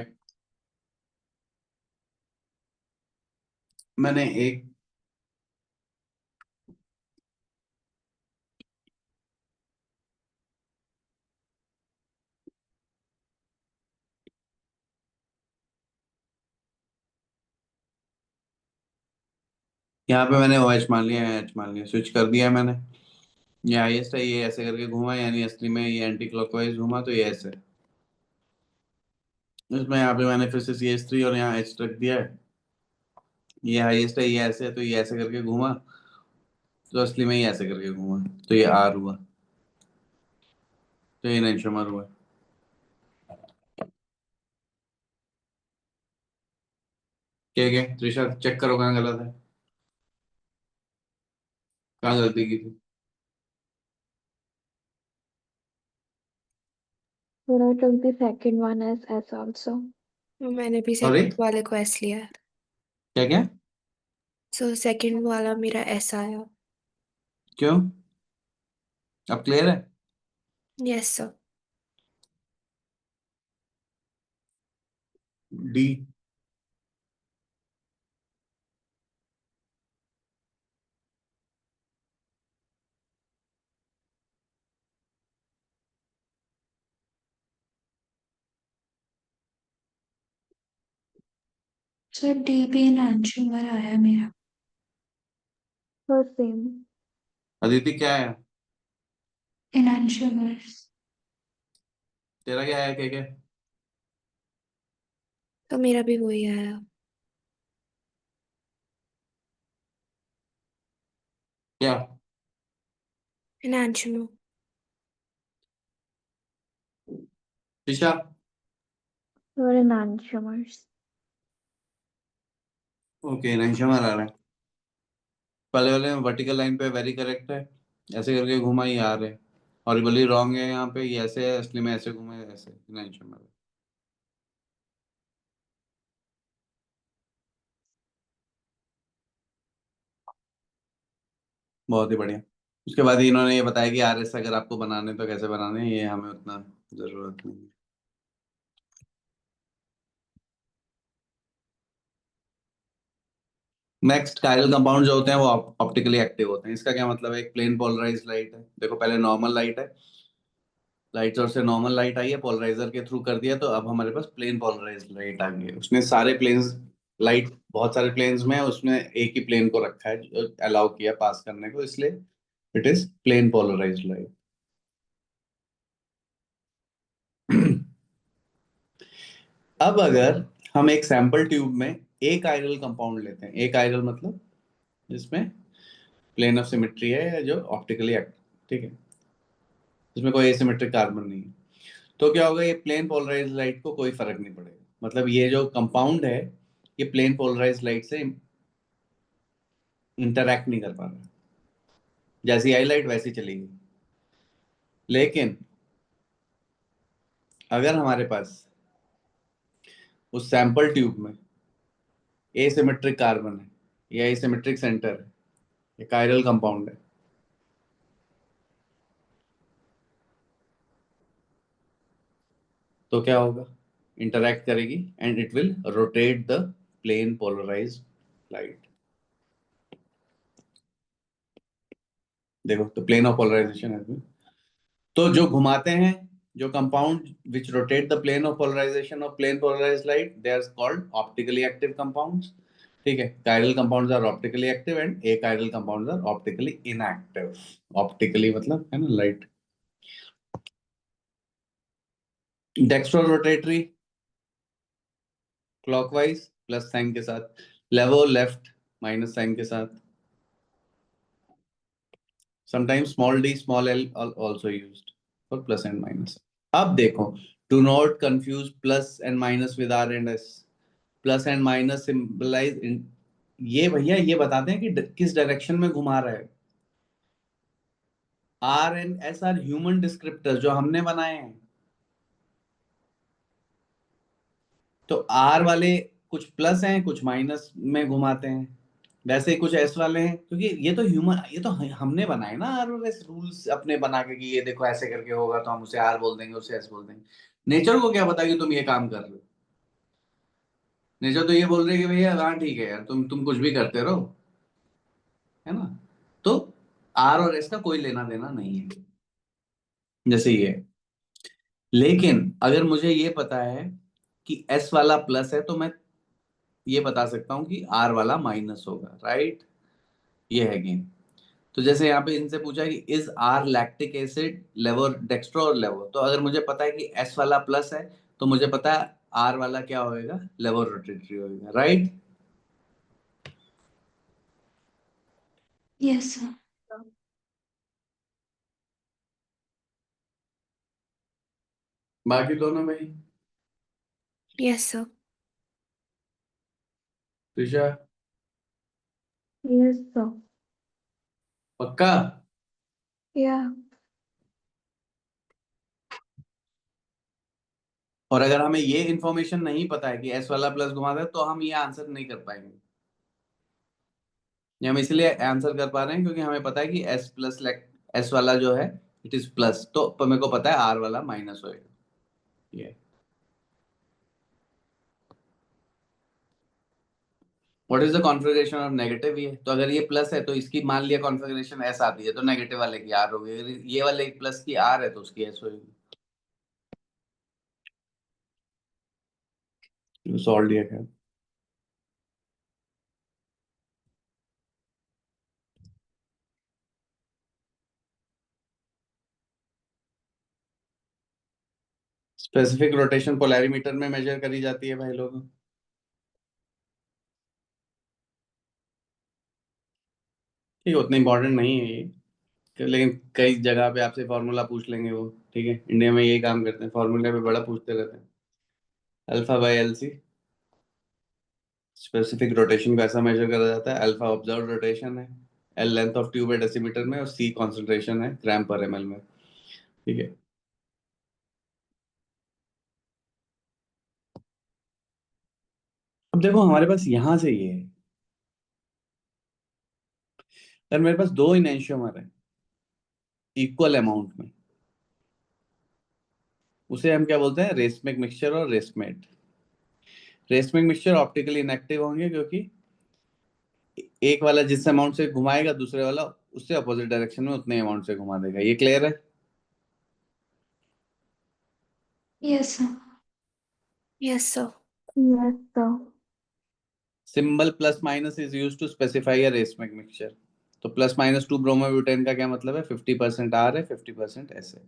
मैंने एक, यहाँ पे मैंने OH मान लिया, H मान लिया, स्विच कर दिया मैंने। ये हाईएस्ट है, ये ऐसे करके घूमा, यानी असली में ये एंटी क्लॉकवाइज घूमा, तो ये ऐसे। इसमें यहाँ पे मैंने फिर से CH3 और यहाँ H रख दिया है। ये हाईएस्ट है, ये ऐसे है, तो ये ऐसे करके घूमा, तो असली में ये ऐसे करके घूमा, तो ये R हुआ, तो ये नाइट्रोमर हुआ। क्या क्या त्रिशा, चेक करो कहाँ गलत है, कहाँ गलती की थी। But I took the second one as S also. मैंने भी सॉरी, सेकंड वाले को S लिया। क्या क्या? सो सेकंड वाला मेरा S आया। क्यों? अब क्लियर है? Yes sir. D। Sir D भी इनांशु हमारा आया मेरा। First sem. अदिति क्या है? इनांशु हमारा। तेरा क्या है? क्या क्या? तो मेरा भी वही आया। क्या? इनांशु। त्रिशा। और इनांशुमर्स। ओके, नाइट्रोमर आ रहा है। पहले वाले वर्टिकल लाइन पे वेरी करेक्ट है, ऐसे करके घुमा, ये आ रहे। हॉरिबली रॉन्ग है, यहाँ पे ये ऐसे है, असली में ऐसे घूमे, ऐसे नाइट्रोमर। बहुत ही बढ़िया। उसके बाद ही इन्होंने ये बताया कि RS अगर आपको बनाने तो कैसे बनाने हैं, ये हमें उतना जरूरत नहीं है। नेक्स्ट, कायरल कंपाउंड जो होते हैं वो ऑप्टिकली एक्टिव होते हैं। इसका क्या मतलब है? एक प्लेन पोलराइज लाइट है, देखो पहले नॉर्मल लाइट है, लाइट सोर्स से नॉर्मल लाइट आई है, पोलराइजर के थ्रू कर दिया, तो अब हमारे पास प्लेन पोलराइज लाइट आ गई है। उसने सारे प्लेन्स लाइट बहुत सारे प्लेन्स में है, उसमें एक ही प्लेन को रखा है जो अलाउ किया पास करने को, इसलिए it is plane polarised light. अब अगर हम एक सैंपल ट्यूब में एक आयरल कंपाउंड लेते हैं, एक आयरल मतलब जिसमें प्लेन ऑफ सिमेट्री है या जो ऑप्टिकली एक्ट, ठीक है, जिसमें कोई एसिमेट्रिक कार्बन नहीं है, तो क्या होगा, ये प्लेन पोलराइज्ड लाइट को कोई फर्क नहीं पड़ेगा। मतलब ये जो कंपाउंड है ये प्लेन पोलराइज्ड लाइट से इंटरैक्ट नहीं कर पा रहा, जैसी आई लाइट वैसी चलेगी। लेकिन अगर हमारे पास उस सैंपल ट्यूब में एसिमेट्रिक कार्बन है या एसिमेट्रिक सेंटर है, ये कायरल कंपाउंड है, तो क्या होगा, इंटरैक्ट करेगी and it will rotate the plane polarised light. देखो तो प्लेन ऑफ पोलराइजेशन है, तो जो घुमाते हैं, जो compound which rotate the plane of polarization of plane polarised light, they are called optically active compounds. ठीक है, chiral compounds are optically active and achiral compounds are optically inactive. Optically मतलब है ना light. Dextro rotatory clockwise plus sign के साथ, लेवो left minus sign के साथ, sometimes small d small l are also used for plus and minus। अब देखो, do not confuse plus and minus with r and s। Plus and minus symbolize ये भैया ये बताते हैं कि किस डायरेक्शन में घुमा रहा है। R and S are human descriptors जो हमने बनाए हैं। तो आर वाले कुछ प्लस हैं कुछ माइनस में घुमाते हैं, वैसे ही कुछ एस वाले हैं, क्योंकि ये तो ह्यूमन, ये तो हमने बनाए ना आर और एस रूल्स अपने बना के कि ये देखो ऐसे करके होगा तो हम उसे आर बोल देंगे उसे एस बोल देंगे। नेचर को क्या पता कि तुम ये काम कर रहे हो। नेचर तो ये बोल रही है कि भैया हाँ ठीक है यार, तुम कुछ भी करते रहो, है ना। तो आर और एस का कोई लेना देना नहीं है, जैसे ये। लेकिन अगर मुझे ये पता है कि एस वाला प्लस है, तो मैं ये बता सकता हूँ कि आर वाला माइनस होगा, राइट। ये है गेम। तो जैसे यहाँ पे इनसे पूछा है कि इज आर लैक्टिक एसिड लेवो डेक्स्ट्रो और लेवो, तो अगर मुझे पता है कि एस वाला प्लस है तो मुझे पता है आर वाला क्या होएगा, लेवो रोटेटरी होएगा, राइट। Yes, sir. बाकी दोनों में Yes, sir. Trisha Yes, sir. पक्का। Yeah. और अगर हमें ये इंफॉर्मेशन नहीं पता है कि एस वाला प्लस घुमाता है तो हम ये आंसर नहीं कर पाएंगे। ये हम इसलिए आंसर कर पा रहे हैं क्योंकि हमें पता है कि एस प्लस एस वाला जो है इट इज प्लस, तो मेरे को पता है आर वाला माइनस होएगा। ये what is the configuration of negative, ये तो अगर ये प्लस है तो इसकी मान लिया कॉन्फ़िगरेशन एस आती है तो नेगेटिव वाले की आर होगी, अगर ये वाले प्लस की आर है तो उसकी एस होगी। सॉल्व दिया क्या। स्पेसिफिक रोटेशन पोलैरिमीटर में मेजर करी जाती है भाई लोग। ठीक है, उतना इंपॉर्टेंट नहीं है ये, लेकिन कई जगह पे आपसे फॉर्मूला पूछ लेंगे वो। ठीक है, इंडिया में यही काम करते हैं, फॉर्मूले पे बड़ा पूछते रहते हैं। Alpha by L C specific rotation को ऐसा मेजर करा जाता है, अल्फा ऑब्जर्व रोटेशन है, एल लेंथ ऑफ ट्यूब है डेसीमीटर में, और सी कॉन्सेंट्रेशन है ग्राम पर एमएल में। ठीक है, अब देखो हमारे पास यहां से ये है, अगर मेरे पास दो इनेंशियोमर है इक्वल अमाउंट में, उसे हम क्या बोलते हैं, रेसमिक मिक्सचर और ResMed. Racemic mixture optically inactive होंगे क्योंकि एक वाला जिस अमाउंट से घुमाएगा दूसरे वाला उससे अपोजिट डायरेक्शन में उतने अमाउंट से घुमा देगा। ये क्लियर है। Yes, sir. Yes, sir. Yes, sir. Symbol plus minus is use to specify a racemic mixture. तो प्लस माइनस 2 ब्रोमोब्यूटेन का क्या मतलब है? 50% आर है, 50% एस है।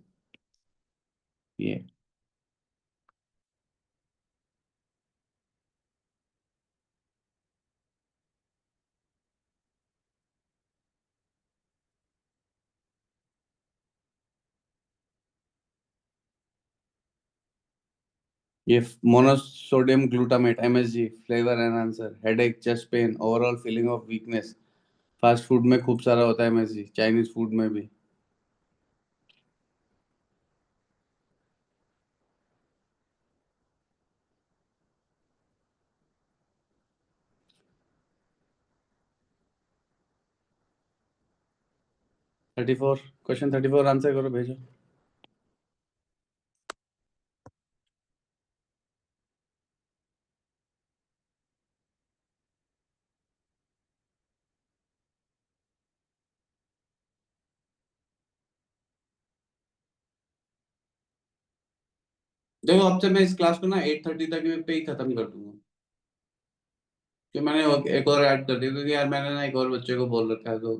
ये monosodium glutamate MSG, flavour enhancer, headache, chest pain, overall feeling of weakness. Fast food में खूब सारा होता है MSG, चाइनीज फूड में भी। क्वेश्चन 34 आंसर करो, भेजो। देखो अब से मैं इस क्लास को ना 8:30 तक पे ही खत्म कर दूंगा, कि मैंने एक और ऐड कर दी, क्योंकि यार मैंने ना एक और बच्चे को बोल रखा है, तो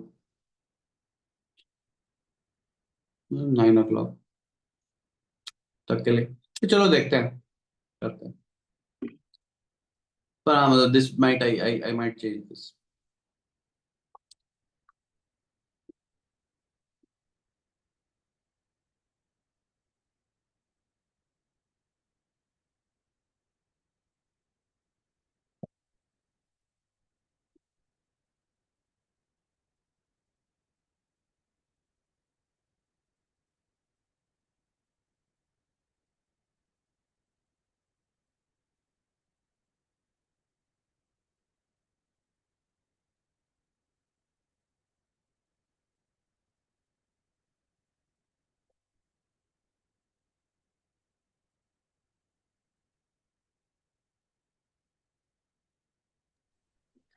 9 o'clock तक के लिए। तो चलो देखते हैं, करते हैं। पर हाँ मतलब this might I might change this.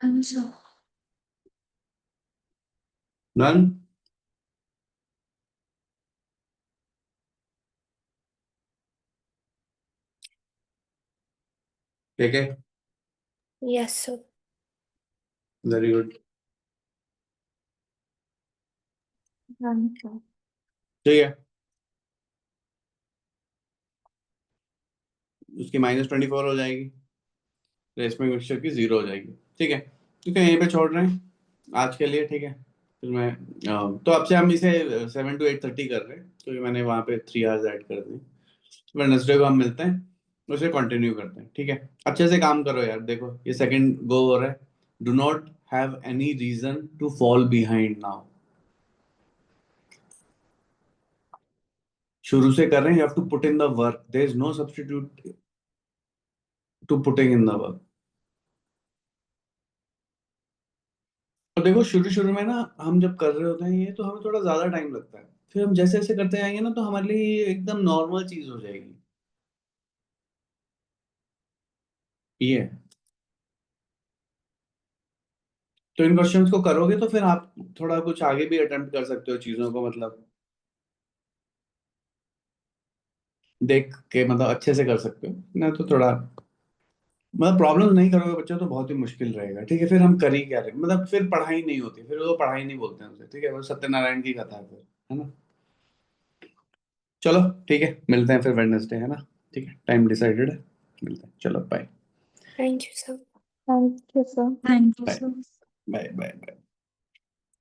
Answer. Done. ठीक है, Yes, sir. Very good. Answer. ठीक है, उसकी -24 हो जाएगी, रेशमिक मिक्सचर की 0 हो जाएगी। ठीक है, ठीक है, यहीं पे छोड़ रहे हैं आज के लिए। ठीक है, फिर मैं तो अब से हम इसे 7 to 8:30 कर रहे हैं, क्योंकि मैंने वहाँ पे 3 hours ऐड कर दी। वेडनेसडे को हम मिलते हैं, उसे कंटिन्यू करते हैं। ठीक है, अच्छे से काम करो यार। देखो ये सेकंड गो हो रहा है। Do not have any reason to fall behind now. शुरू से कर रहे हैं, you have to put in the work, there is no substitute to putting in the work. और देखो शुरू शुरू में ना हम जब कर रहे होते हैं ये, तो हमें थोड़ा ज्यादा टाइम लगता है, फिर हम जैसे जैसे करते जाएंगे ना, तो हमारे लिए ये एकदम नॉर्मल चीज हो जाएगी। ये है। तो इन क्वेश्चंस को करोगे तो फिर आप थोड़ा कुछ आगे भी अटेम्प्ट कर सकते हो चीजों को, मतलब देख के, मतलब अच्छे से कर सकते हो ना। तो थोड़ा मतलब प्रॉब्लम नहीं करोगे बच्चों, तो बहुत ही मुश्किल रहेगा। ठीक है, फिर हम कर ही क्या रहे, मतलब फिर पढ़ाई नहीं होती, फिर वो पढ़ाई नहीं बोलते हैं उसे। ठीक है, वो सत्यनारायण की कथा है फिर, है ना। चलो ठीक है, मिलते हैं फिर वेडनेसडे, है ना। ठीक है, टाइम डिसाइडेड है, मिलते हैं। चलो bye. Thank you, sir. Thank you, sir. Thank you bye sir. Bye bye bye.